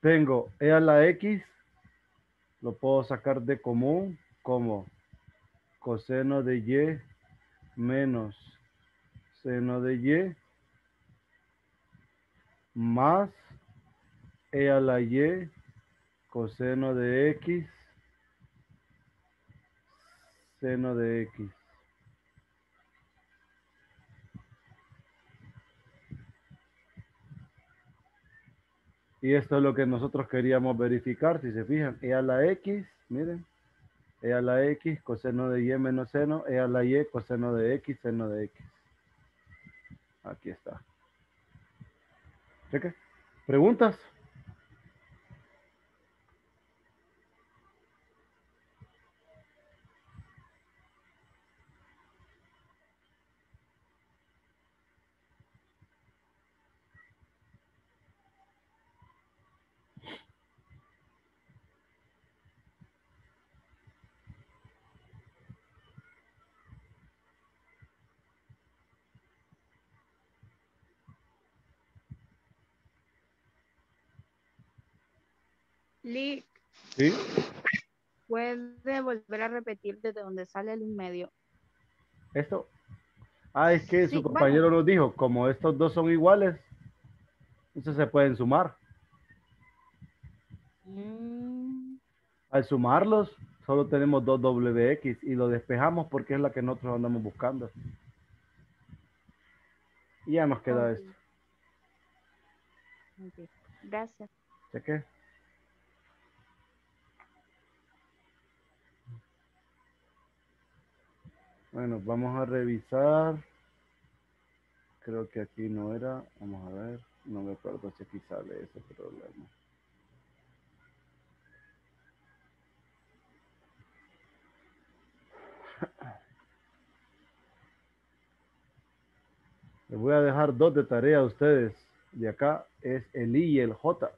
Tengo E a la X, lo puedo sacar de común como coseno de Y menos seno de Y más E a la Y coseno de X seno de X. Y esto es lo que nosotros queríamos verificar. Si se fijan, E a la X, miren, E a la X, coseno de Y menos seno, E a la Y, coseno de X, seno de X. Aquí está. ¿Cheque? ¿Preguntas? Lick, ¿Sí? ¿puede volver a repetir desde donde sale el 1/2? Esto. Ah, es que su Sí, compañero bueno. nos dijo, como estos dos son iguales, entonces se pueden sumar. Al sumarlos, solo tenemos 2WX y lo despejamos porque es la que nosotros andamos buscando. Y ya nos queda Ok, esto. ok. Gracias. ¿Cheque? Bueno, vamos a revisar. Creo que aquí no era. Vamos a ver. No me acuerdo si aquí sale ese problema. Les voy a dejar 2 de tarea a ustedes. De acá es el I y el J.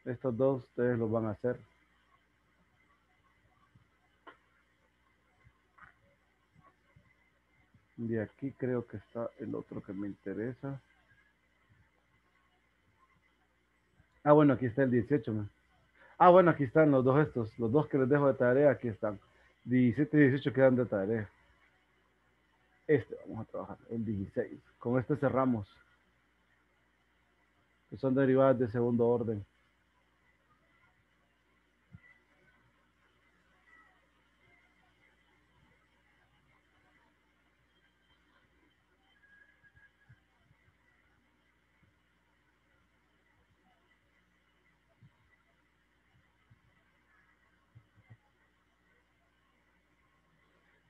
Estos dos ustedes los van a hacer. De aquí creo que está el otro que me interesa. Ah, bueno, aquí está el 18. Ah, bueno, aquí están los dos estos. Los dos que les dejo de tarea, aquí están. 17 y 18 quedan de tarea. Este vamos a trabajar, el 16. Con este cerramos. Que son derivadas de segundo orden.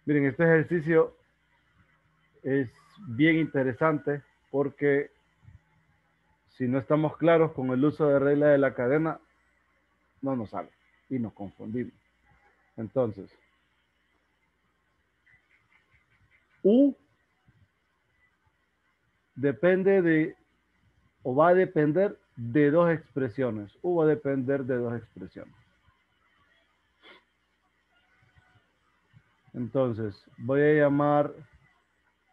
Miren, este ejercicio es bien interesante porque si no estamos claros con el uso de regla de la cadena, no nos sale y nos confundimos. Entonces, U depende de, o va a depender de dos expresiones. U va a depender de dos expresiones. Entonces, voy a llamar,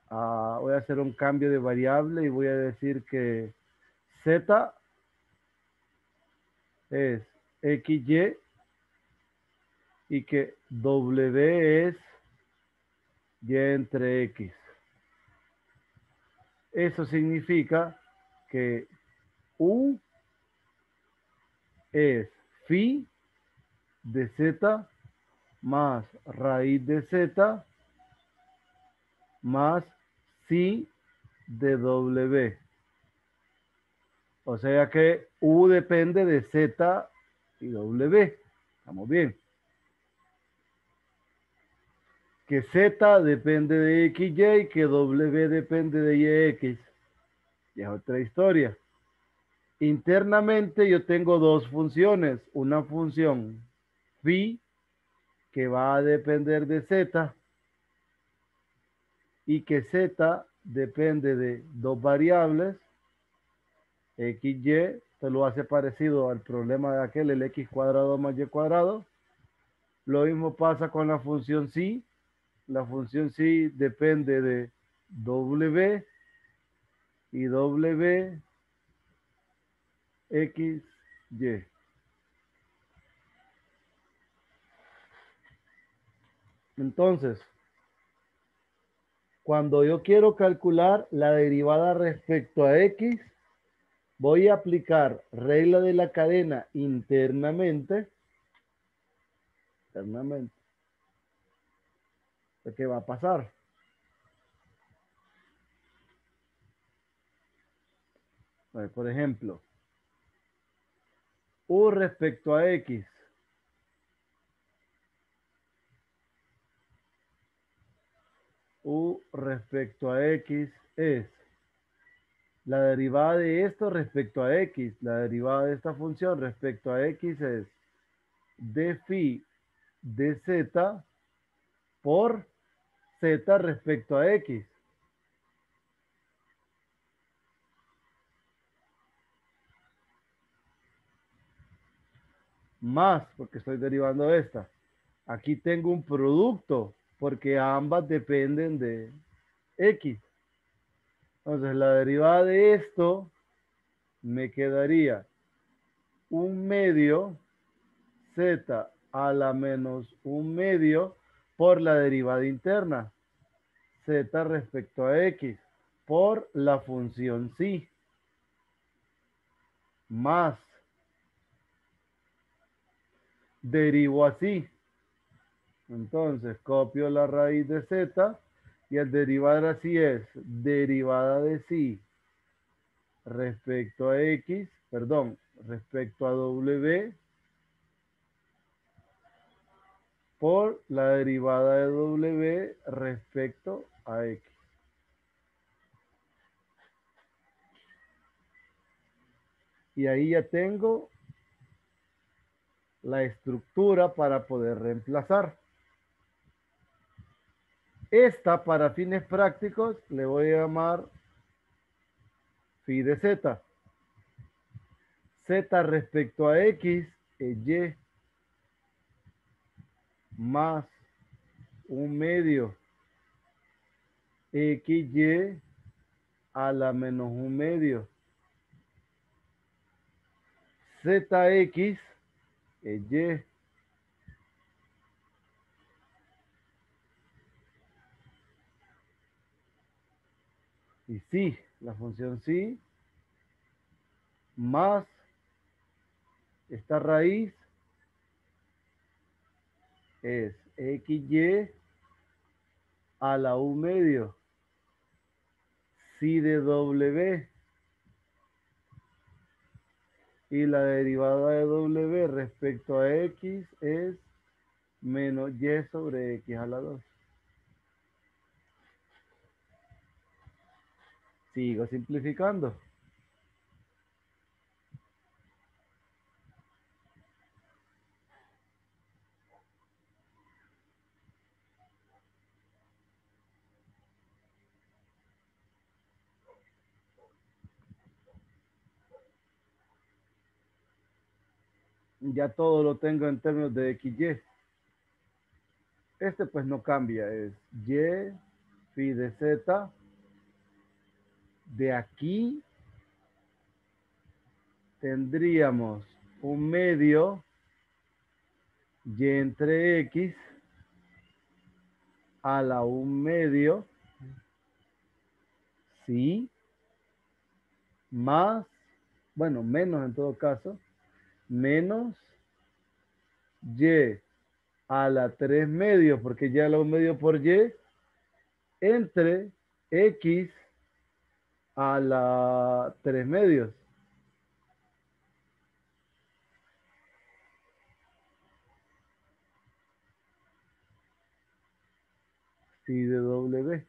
voy a hacer un cambio de variable y voy a decir que Z es XY y que W es Y entre X. Eso significa que U es phi de z más raíz de z más psi de w. O sea que U depende de z y w. Estamos bien. Que z depende de xy y que w depende de yx. Y es otra historia. Internamente yo tengo dos funciones. Una función phi que va a depender de z y que z depende de dos variables, x, y, esto lo hace parecido al problema de aquel, el x cuadrado más y cuadrado. Lo mismo pasa con la función psi. La función psi depende de w y w, x, y. Entonces, cuando yo quiero calcular la derivada respecto a x, voy a aplicar regla de la cadena internamente. ¿Qué va a pasar? Por ejemplo, U respecto a X. U respecto a X es la derivada de esto respecto a X. La derivada de esta función respecto a X es d phi de z por z respecto a X. Más, porque estoy derivando esta. Aquí tengo un producto, porque ambas dependen de X. Entonces, la derivada de esto me quedaría 1/2 z a la menos 1/2 por la derivada interna, z respecto a X, por la función psi, más, derivo así. Entonces, copio la raíz de z y el derivar así es derivada de psi respecto a x, perdón, respecto a w por la derivada de w respecto a x. Y ahí ya tengo la estructura para poder reemplazar. Esta, para fines prácticos, le voy a llamar phi de z. Z respecto a x es y más 1/2 xy a la menos 1/2. Zx es y. Y sí, la función sí, más esta raíz es xy a la 1/2 psi de w. Y la derivada de w respecto a x es menos y sobre x a la 2. Sigo simplificando. Ya todo lo tengo en términos de xy. Este pues no cambia, es y phi de z. De aquí tendríamos 1/2 y entre x a la 1/2 sí más, bueno, menos en todo caso, menos y a la 3 medios, porque ya lo medio por y, entre x a la 3 medios. Si de W.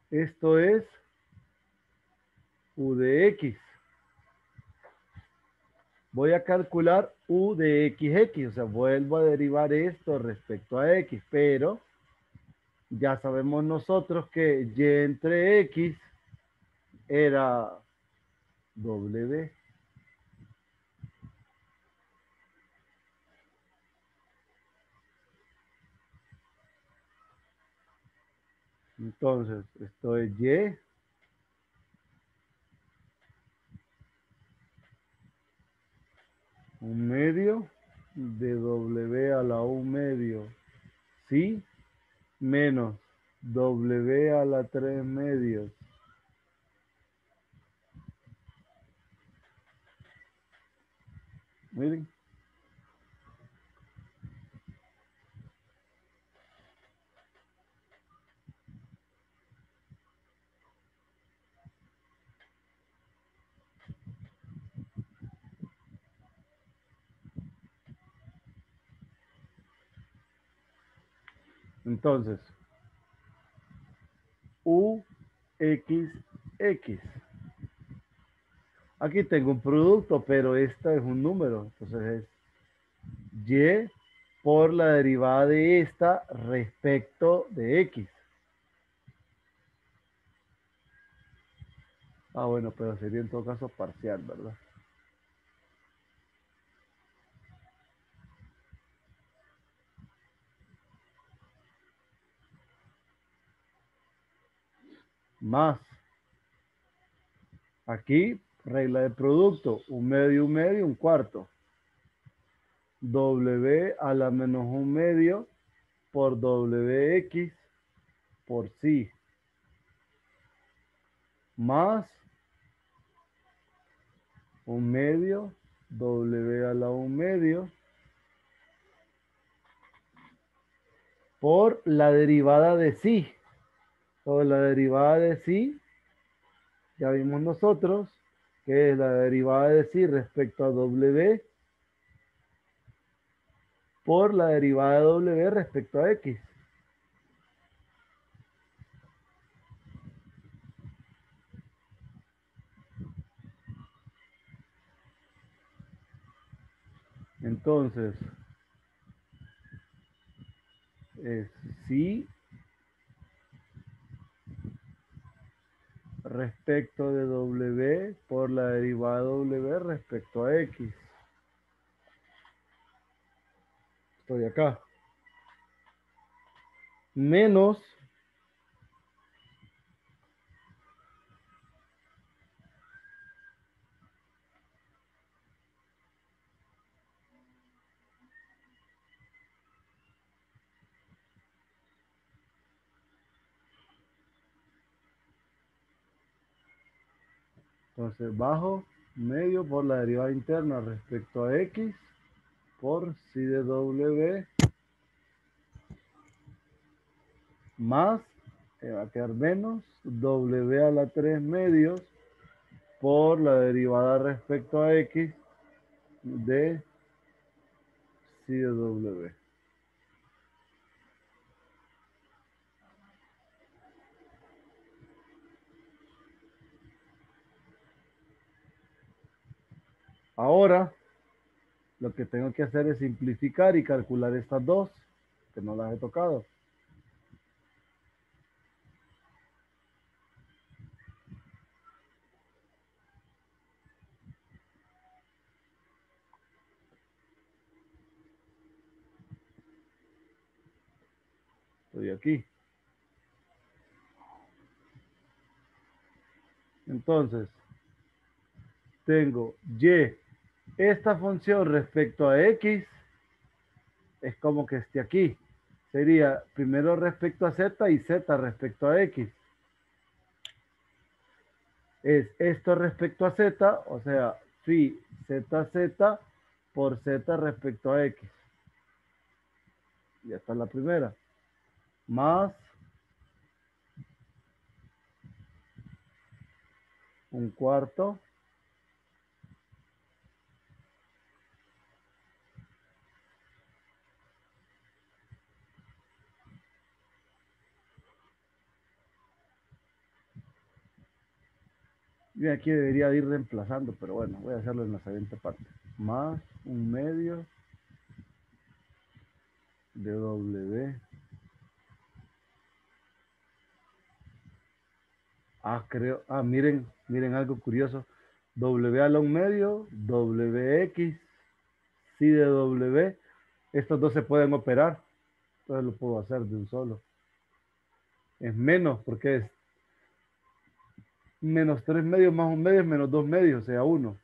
Esto es U de X. Voy a calcular U de XX, o sea, vuelvo a derivar esto respecto a X, pero ya sabemos nosotros que Y entre X era W. Entonces, esto es Y. Un medio de W a la U medio, ¿sí? Menos W a la 3 medios. Miren. Entonces, U, X, X. Aquí tengo un producto, pero esta es un número. Entonces es Y por la derivada de esta respecto de X. Ah, bueno, pero sería en todo caso parcial, ¿verdad? Más. Aquí, regla de producto. Un medio, un cuarto. W a la menos un medio por WX por sí. Más un medio, W a la un medio por la derivada de sí. O la derivada de sí, ya vimos nosotros, que es la derivada de sí respecto a W por la derivada de W respecto a X. Entonces, es sí respecto de W por la derivada de W respecto a X. Estoy acá. Menos entonces bajo medio por la derivada interna respecto a X por sí de W más, va a quedar menos, W a la 3 medios por la derivada respecto a X de sí de W. Ahora, lo que tengo que hacer es simplificar y calcular estas dos, que no las he tocado. Estoy aquí. Entonces, tengo Y. Esta función respecto a X es como que esté aquí. sería primero respecto a Z y Z respecto a X. Es esto respecto a Z, o sea, phi ZZ por Z respecto a X. Ya está la primera. Más un cuarto y aquí debería de ir reemplazando, pero bueno, voy a hacerlo en la siguiente parte. Más un medio de W. Miren algo curioso. W a la un medio, WX, sí de W. Estos dos se pueden operar. Entonces lo puedo hacer de un solo. Es menos, porque es menos 3 medios más un medio es menos 2 medios, o sea, 1.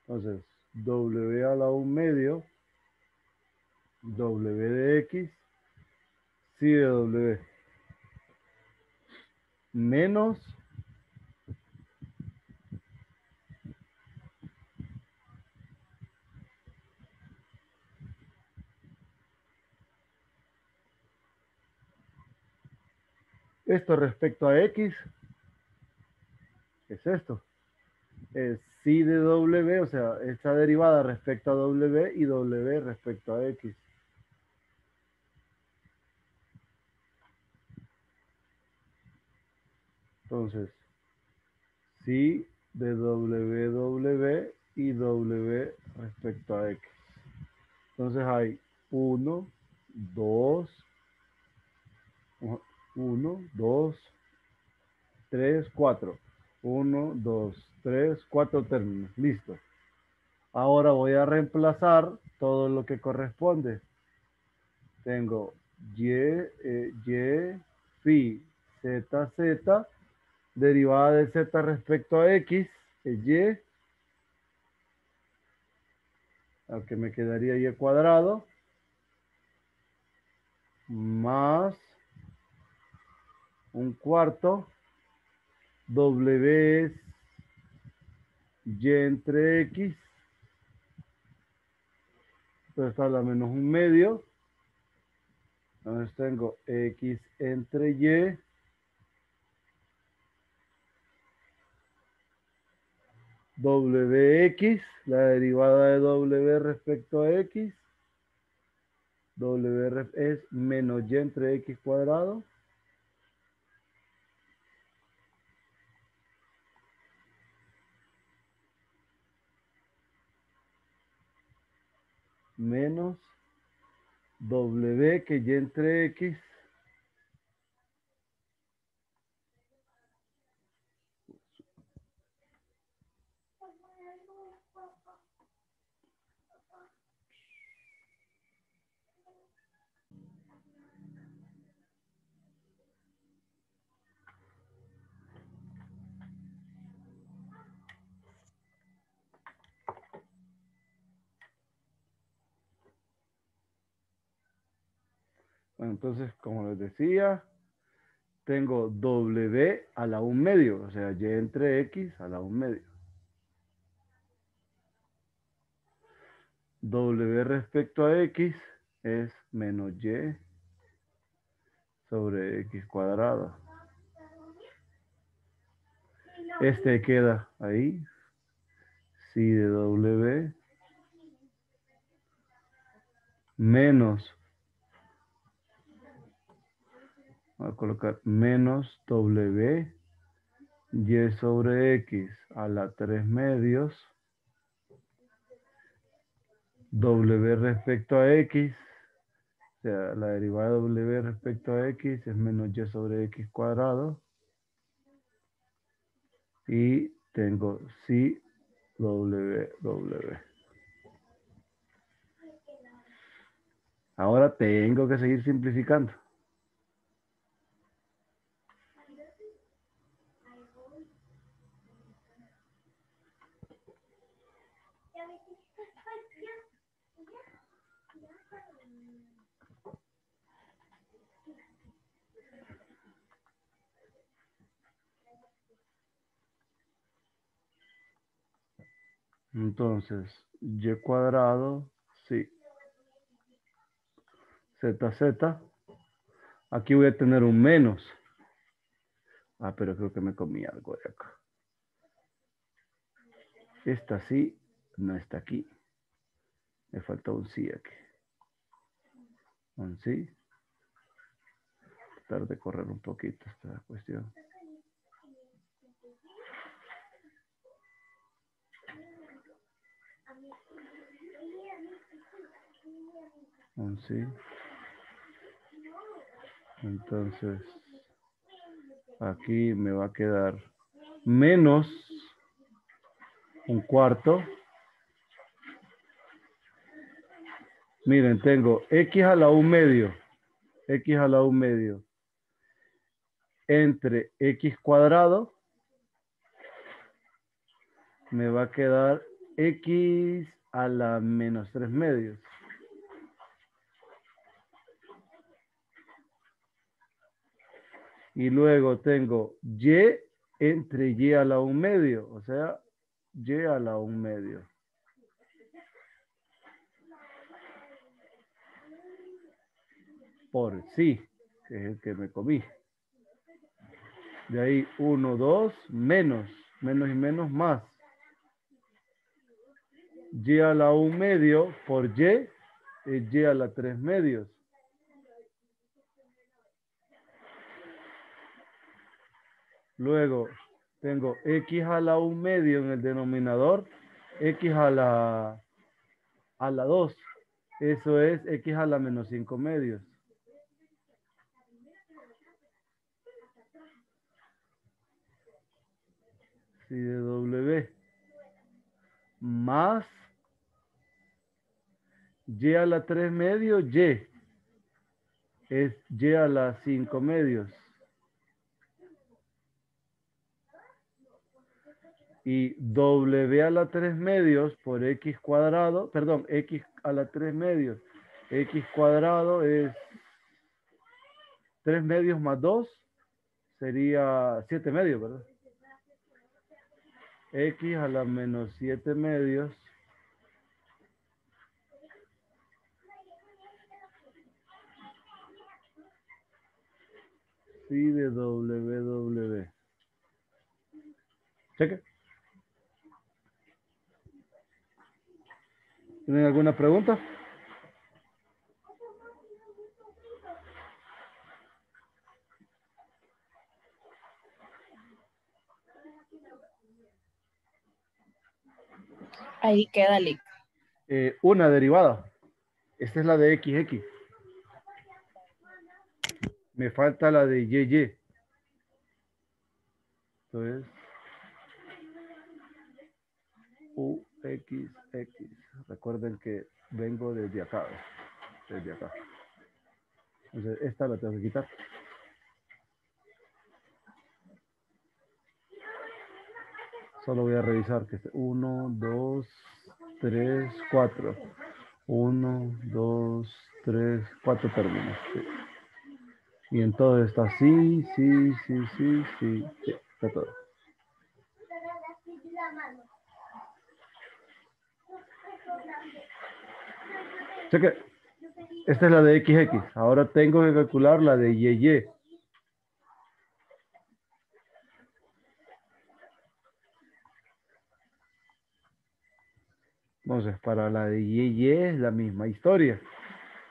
Entonces, W a la un medio, W de X, sí de W. Menos esto respecto a X, es esto. Es sí de W, o sea, esta derivada respecto a W y W respecto a X. Entonces, sí de W y W respecto a X. Entonces hay 1, 2, 1, 2, 3, 4. 1, 2, 3, 4 términos. Listo. Ahora voy a reemplazar todo lo que corresponde. Tengo y, phi, z, z, derivada de z respecto a x, es y, aunque me quedaría y cuadrado, más un cuarto, w es y entre x, entonces está la menos un medio, entonces tengo x entre y, wx, la derivada de w respecto a x, es menos y entre x cuadrado, menos w que y entre x, bueno, entonces como les decía, tengo w a la un medio, o sea, y entre x a la un medio. W respecto a x es menos y sobre x cuadrado. Este queda ahí, sí de w, menos, voy a colocar menos w y sobre x a la 3 medios, w respecto a x, o sea, la derivada de w respecto a x es menos y sobre x cuadrado. Y tengo sí w. Ahora tengo que seguir simplificando. Entonces, y cuadrado, sí. Z. Aquí voy a tener un menos. Ah, pero creo que me comí algo de acá. Esta sí, no está aquí. Me falta un sí aquí. Un sí. Tratar de correr un poquito esta cuestión. Un sí. Entonces, aquí me va a quedar menos un cuarto. Miren, tengo x a la 1 medio. X a la 1 medio. Entre x cuadrado. Me va a quedar x a la menos 3 medios. Y luego tengo y entre y a la 1 medio. O sea, y a la 1 medio. Por sí, que es el que me comí. De ahí 1, 2, menos. Menos y menos más. Y a la 1 medio por y es y a la 3 medios. Luego tengo x a la 1 medio en el denominador, x a la 2. Eso es x a la menos 5 medios. Sí, de W. Más y a la 3 medios, y. Es y a la 5 medios. Y W a la 3 medios por x cuadrado, perdón, x a la 3 medios. X cuadrado es 3 medios más 2, sería 7 medios, ¿verdad? X a la menos 7 medios. Sí, de W. Cheque. ¿Tienen alguna pregunta? Ahí queda Lick. Una derivada. Esta es la de XX. Me falta la de YY. Entonces, UXX. Recuerden que vengo desde acá. Desde acá. Entonces, esta la tengo que quitar. Solo voy a revisar que esté 1, 2, 3, 4. 1, 2, 3, 4 términos. Sí. Y entonces está sí, está todo. Cheque. Esta es la de XX. Ahora tengo que calcular la de YY. Entonces, para la de YY es la misma historia.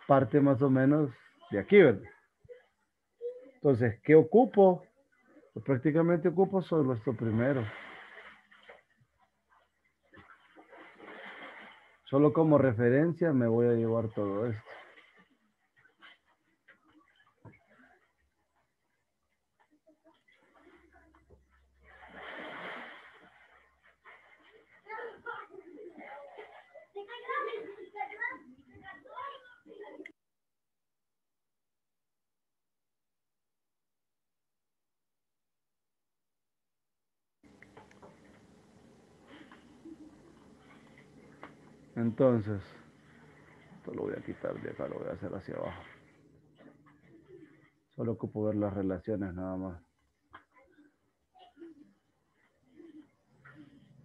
Parte más o menos de aquí, ¿verdad? Entonces, ¿qué ocupo? Pues prácticamente ocupo solo esto primero. Solo como referencia me voy a llevar todo esto. Entonces, esto lo voy a quitar de acá, lo voy a hacer hacia abajo. Solo ocupo ver las relaciones nada más.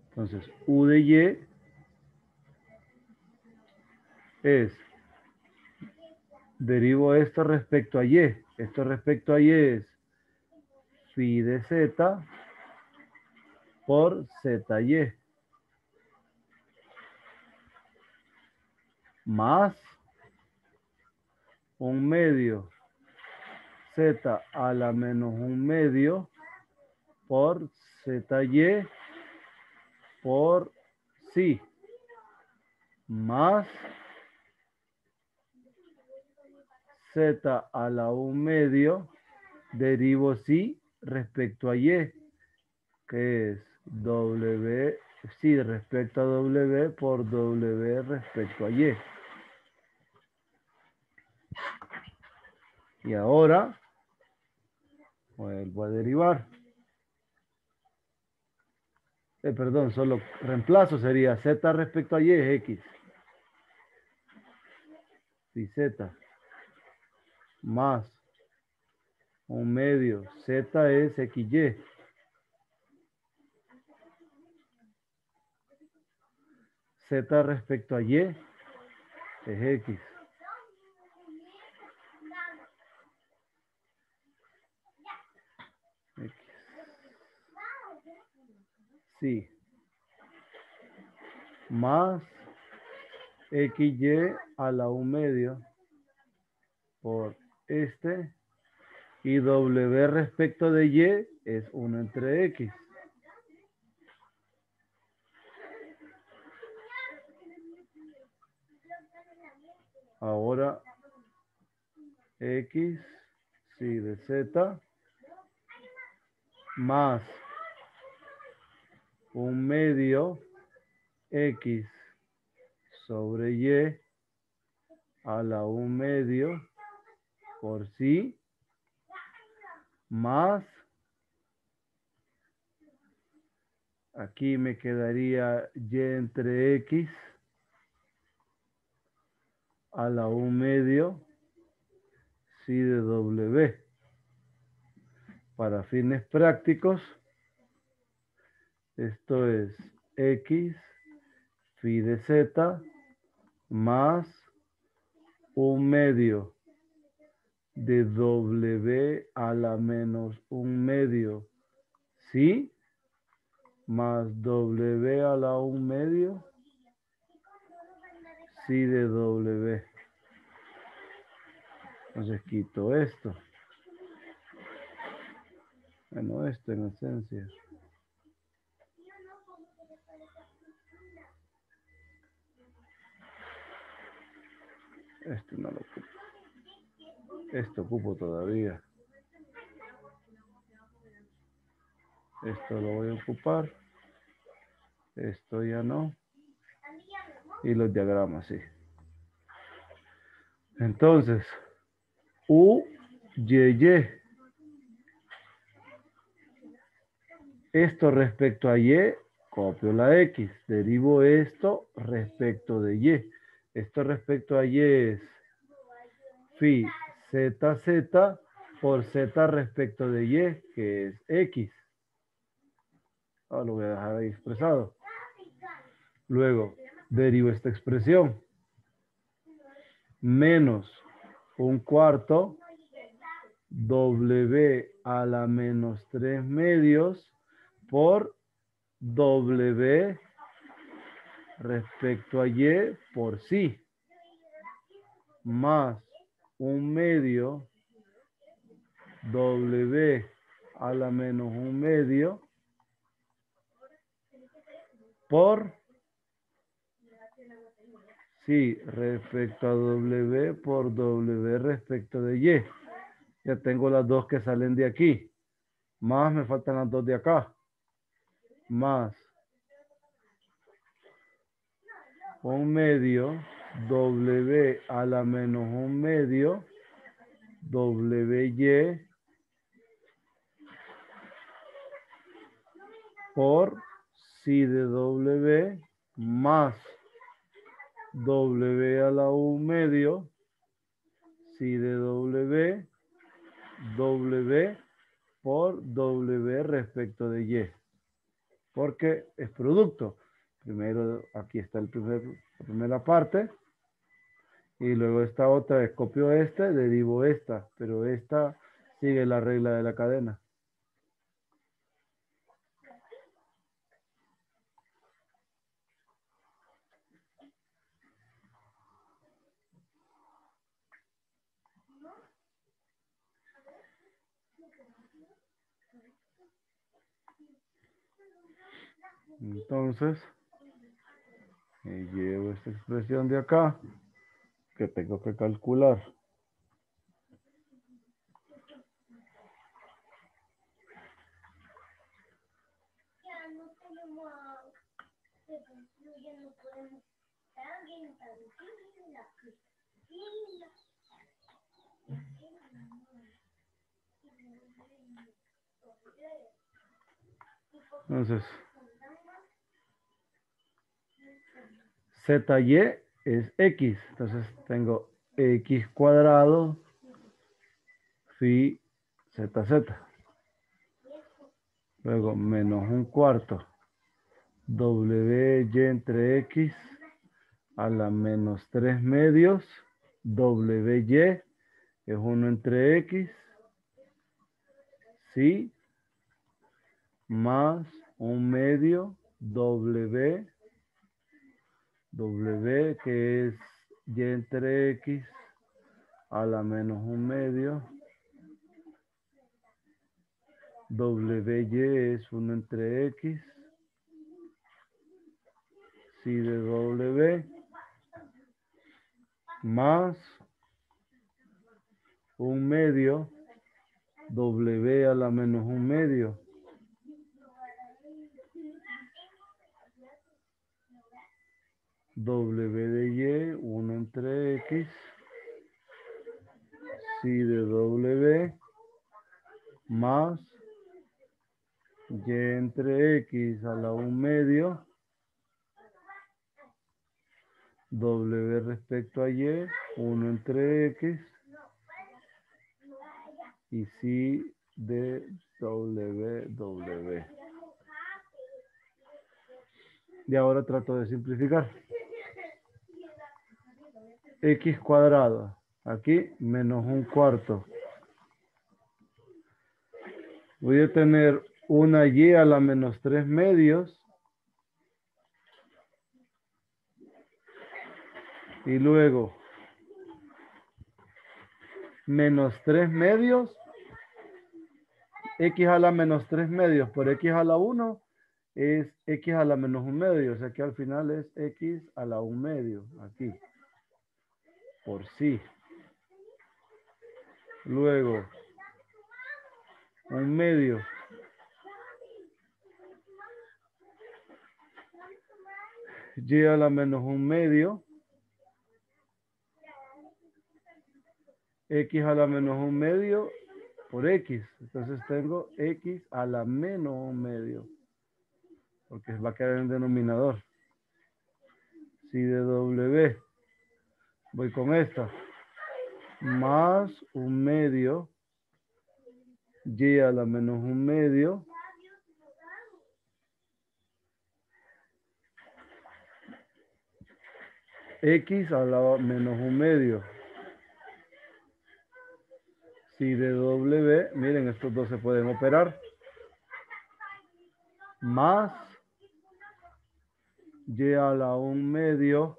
Entonces, U de Y es, derivo esto respecto a y. Esto respecto a y es phi de z por ZY más 1/2 z a la menos 1/2 por ZY por sí más z a la 1/2 derivo sí respecto a y, que es w, sí respecto a w por w respecto a y. Y ahora vuelvo a derivar. Perdón, solo reemplazo sería z respecto a y es x. Y z más 1/2 z es xy. Z respecto a y es x. X. Sí. Más xy a la 1/2 por este. Y w respecto de y es 1 entre x. Ahora x, sí, de z, más 1/2 x sobre y a la 1/2 por sí, más, aquí me quedaría y entre x a la 1/2 sí de w. Para fines prácticos, esto es x phi de z más 1/2 de w a la menos 1/2 sí más w a la 1/2 sí de w. Entonces quito esto. Bueno, esto en esencia. Esto no lo ocupo. Esto ocupo todavía. Esto lo voy a ocupar. Esto ya no. Y los diagramas, sí. Entonces, U, Y. Esto respecto a Y, copio la X. Derivo esto respecto de Y. Esto respecto a Y es phi ZZ por Z respecto de Y, que es X. Ahora lo voy a dejar ahí expresado. Luego, derivo esta expresión. Menos 1/4 W a la menos 3/2 por W respecto a Y por sí. Más 1/2 W a la menos 1/2 por sí respecto a W por W respecto de Y. Ya tengo las dos que salen de aquí. Más me faltan las dos de acá. Más 1/2 W a la menos 1/2 WY por sí de W más W a la 1/2 sí de W por W respecto de Y. Porque es producto. Primero, aquí está la primera parte. Y luego esta otra, copio esta, derivo esta, pero esta sigue la regla de la cadena. Entonces, llevo esta expresión de acá, que tengo que calcular. Entonces, ZY es X. Entonces tengo X cuadrado phi ZZ. Luego menos un cuarto WY entre X a la menos 3 medios. WY es 1 entre X. Sí. Más 1 medio W que es Y entre X a la menos 1 medio. WY es 1 entre X. Sí de W más 1 medio W a la menos 1 medio. W de Y, 1 entre X. Sí de W más Y entre X a la 1 medio. W respecto a Y, 1 entre X. Y sí de W. Y ahora trato de simplificar. X cuadrado. Aquí menos un cuarto. Voy a tener una Y a la menos 3 medios. Y luego menos 3 medios. X a la menos 3 medios por X a la 1 es X a la menos 1 medio. O sea que al final es X a la 1 medio. Aquí. Por sí. Luego 1 medio. Y a la menos 1 medio. X a la menos 1 medio por X. Entonces tengo X a la menos 1 medio. Porque va a quedar en denominador. Si de W. Voy con esta. Más 1 medio. Y a la menos 1 medio. X a la menos 1 medio. Si de W, miren, estos dos se pueden operar. Más Y a la 1 medio.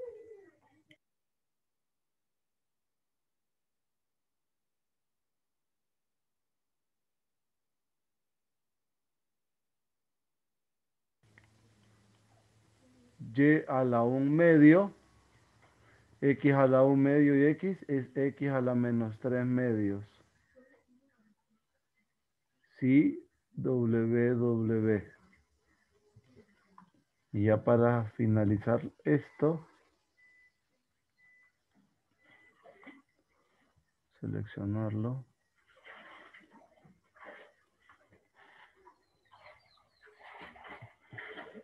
Y a la 1 medio. X a la 1 medio y X es X a la menos 3 medios. Sí, W. Y ya para finalizar esto, seleccionarlo.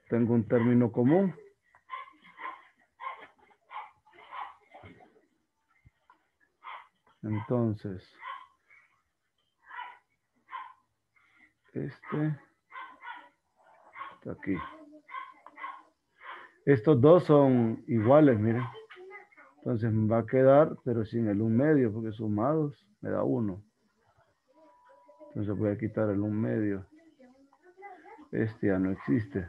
Tengo un término común. Entonces, este está aquí. Estos dos son iguales, miren. Entonces me va a quedar, pero sin el 1/2, porque sumados me da 1. Entonces voy a quitar el 1/2. Este ya no existe.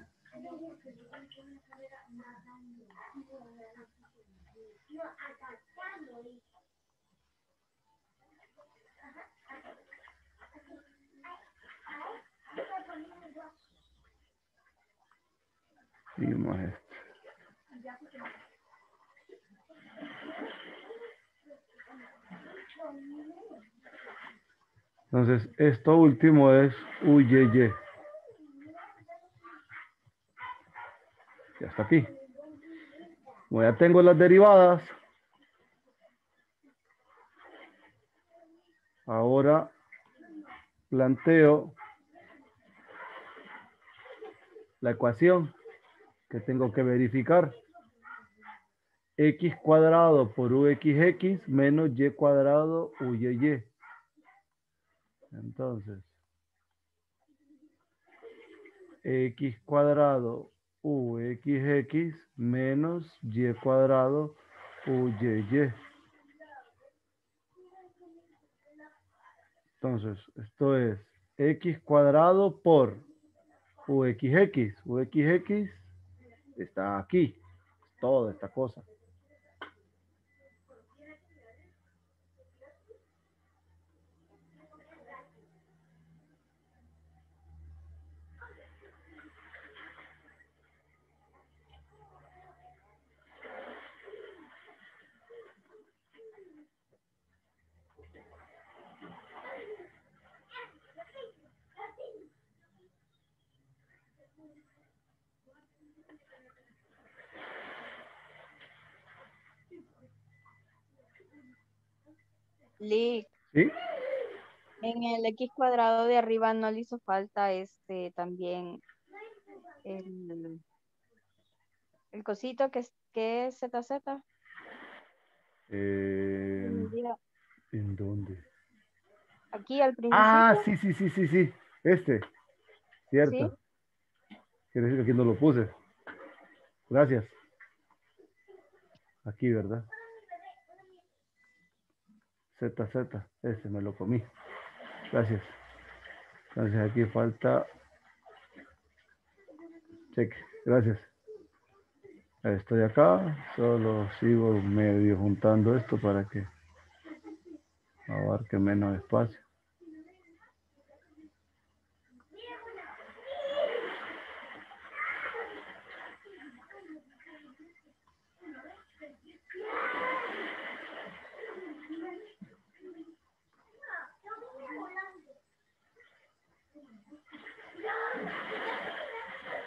Y más esto. Entonces, esto último es UYY. Ya está aquí. Como ya tengo las derivadas, ahora planteo la ecuación que tengo que verificar. X cuadrado por UXX menos Y cuadrado UYY. Entonces, X cuadrado UXX menos Y cuadrado UYY. Entonces, esto es X cuadrado por UXX. UXX está aquí. Toda esta cosa. Lick, ¿Sí? en el X cuadrado de arriba no le hizo falta también el, el cosito que es ZZ. Mira, ¿En dónde? aquí al Ah, principio, sí, sí, sí, sí, sí. Este, ¿sí? cierto. Quiere decir que aquí no lo puse. Gracias. Aquí, ¿verdad? ZZ. Ese me lo comí. Gracias. Entonces aquí falta cheque. Gracias. Estoy acá. Solo sigo medio juntando esto para que abarque menos espacio.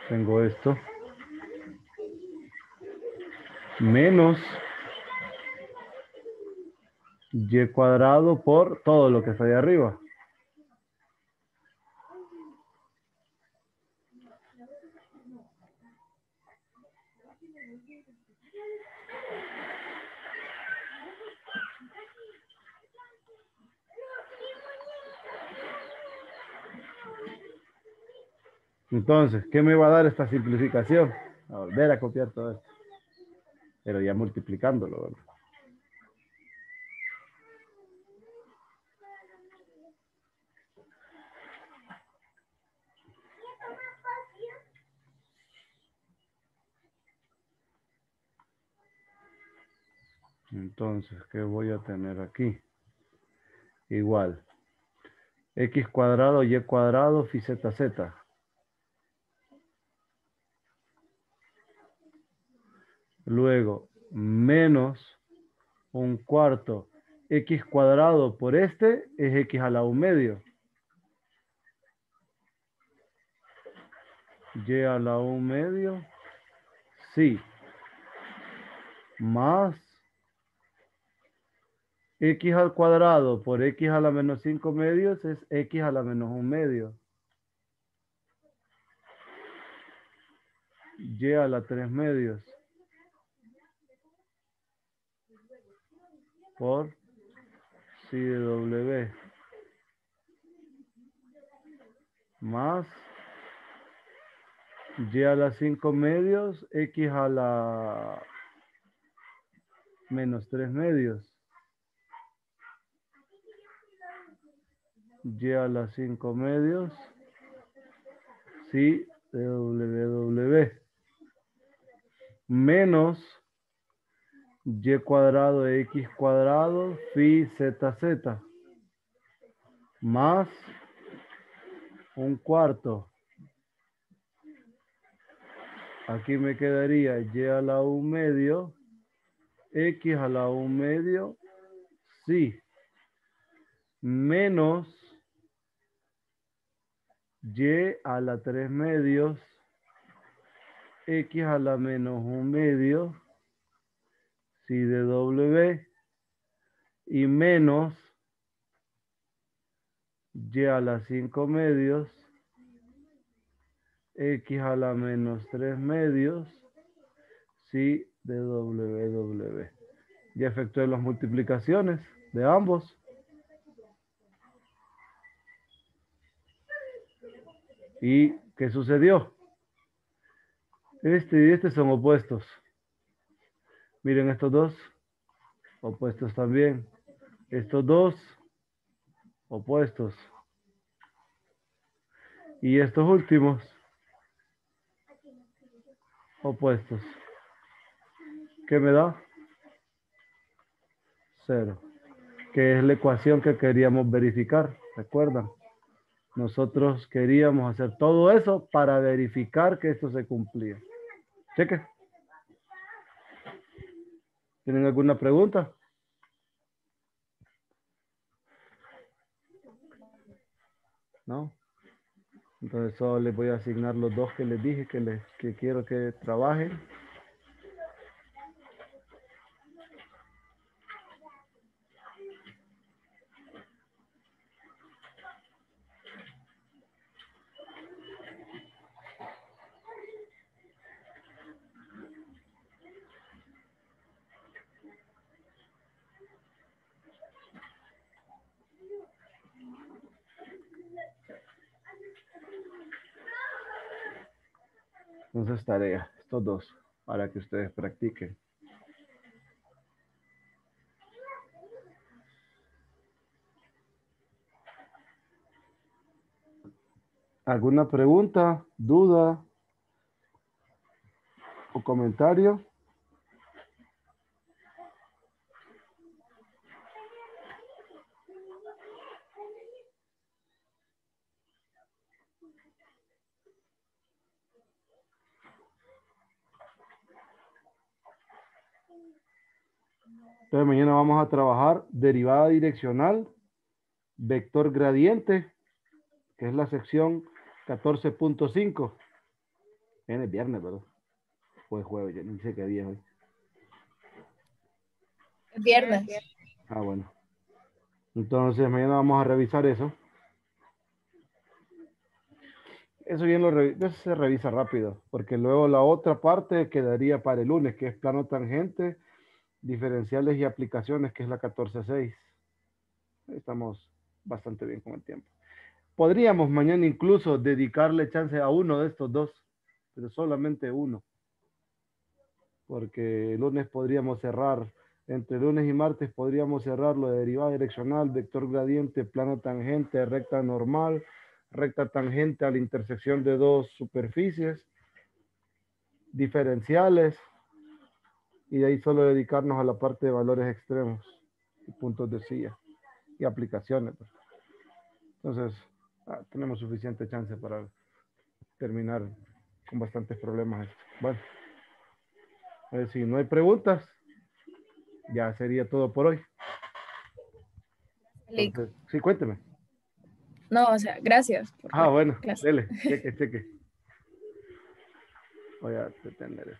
Tengo esto. Menos Y cuadrado por todo lo que está ahí arriba. Entonces, ¿qué me va a dar esta simplificación? A volver a copiar todo esto. Pero ya multiplicándolo, ¿verdad? Entonces, ¿qué voy a tener aquí? Igual. X cuadrado, Y cuadrado, phi ZZ. Luego, menos 1/4 X cuadrado por este es X a la 1/2. Y a la 1/2. Sí. Más X al cuadrado por X a la menos 5/2 es X a la menos 1/2. Y a la 3/2 por psi de W más Y a la 5/2 X a la menos 3 medios. Y a la 5 medios. Sí, de W. Menos y cuadrado de x cuadrado phi z. Más un cuarto. Aquí me quedaría y a la 1 medio, x a la 1 medio, sí, menos y a la 3 medios, x a la menos 1 medio, sí de w, y menos y a la 5 medios, x a la menos 3 medios, sí de w. Ya efectué las multiplicaciones de ambos. ¿Y qué sucedió? Este y este son opuestos. Miren estos dos, opuestos también. Estos dos, opuestos. Y estos últimos, opuestos. ¿Qué me da? 0. Que es la ecuación que queríamos verificar. ¿Recuerdan? Nosotros queríamos hacer todo eso para verificar que esto se cumplía. Cheque. ¿Tienen alguna pregunta? ¿No? Entonces solo les voy a asignar los dos que les dije que quiero que trabajen. Entonces tarea, estos dos, para que ustedes practiquen. ¿Alguna pregunta, duda o comentario? Entonces mañana vamos a trabajar derivada direccional, vector gradiente, que es la sección 14.5. Es viernes, ¿verdad? O es jueves, ya ni sé qué día es hoy. Viernes. Ah, bueno. Entonces mañana vamos a revisar eso. Eso bien eso se revisa rápido, porque luego la otra parte quedaría para el lunes, que es plano tangente, diferenciales y aplicaciones, que es la 14.6. Estamos bastante bien con el tiempo. Podríamos mañana incluso dedicarle chance a uno de estos dos, pero solamente uno. Porque el lunes podríamos cerrar, entre lunes y martes podríamos cerrar lo de derivada direccional, vector gradiente, plano tangente, recta normal, recta tangente a la intersección de dos superficies, diferenciales, y de ahí solo dedicarnos a la parte de valores extremos y puntos de silla y aplicaciones. Entonces, tenemos suficiente chance para terminar con bastantes problemas. Bueno, si no hay preguntas, ya sería todo por hoy. Entonces, sí, cuénteme. No, o sea, gracias por la Bueno, clase. dele, cheque. Voy a detener esto.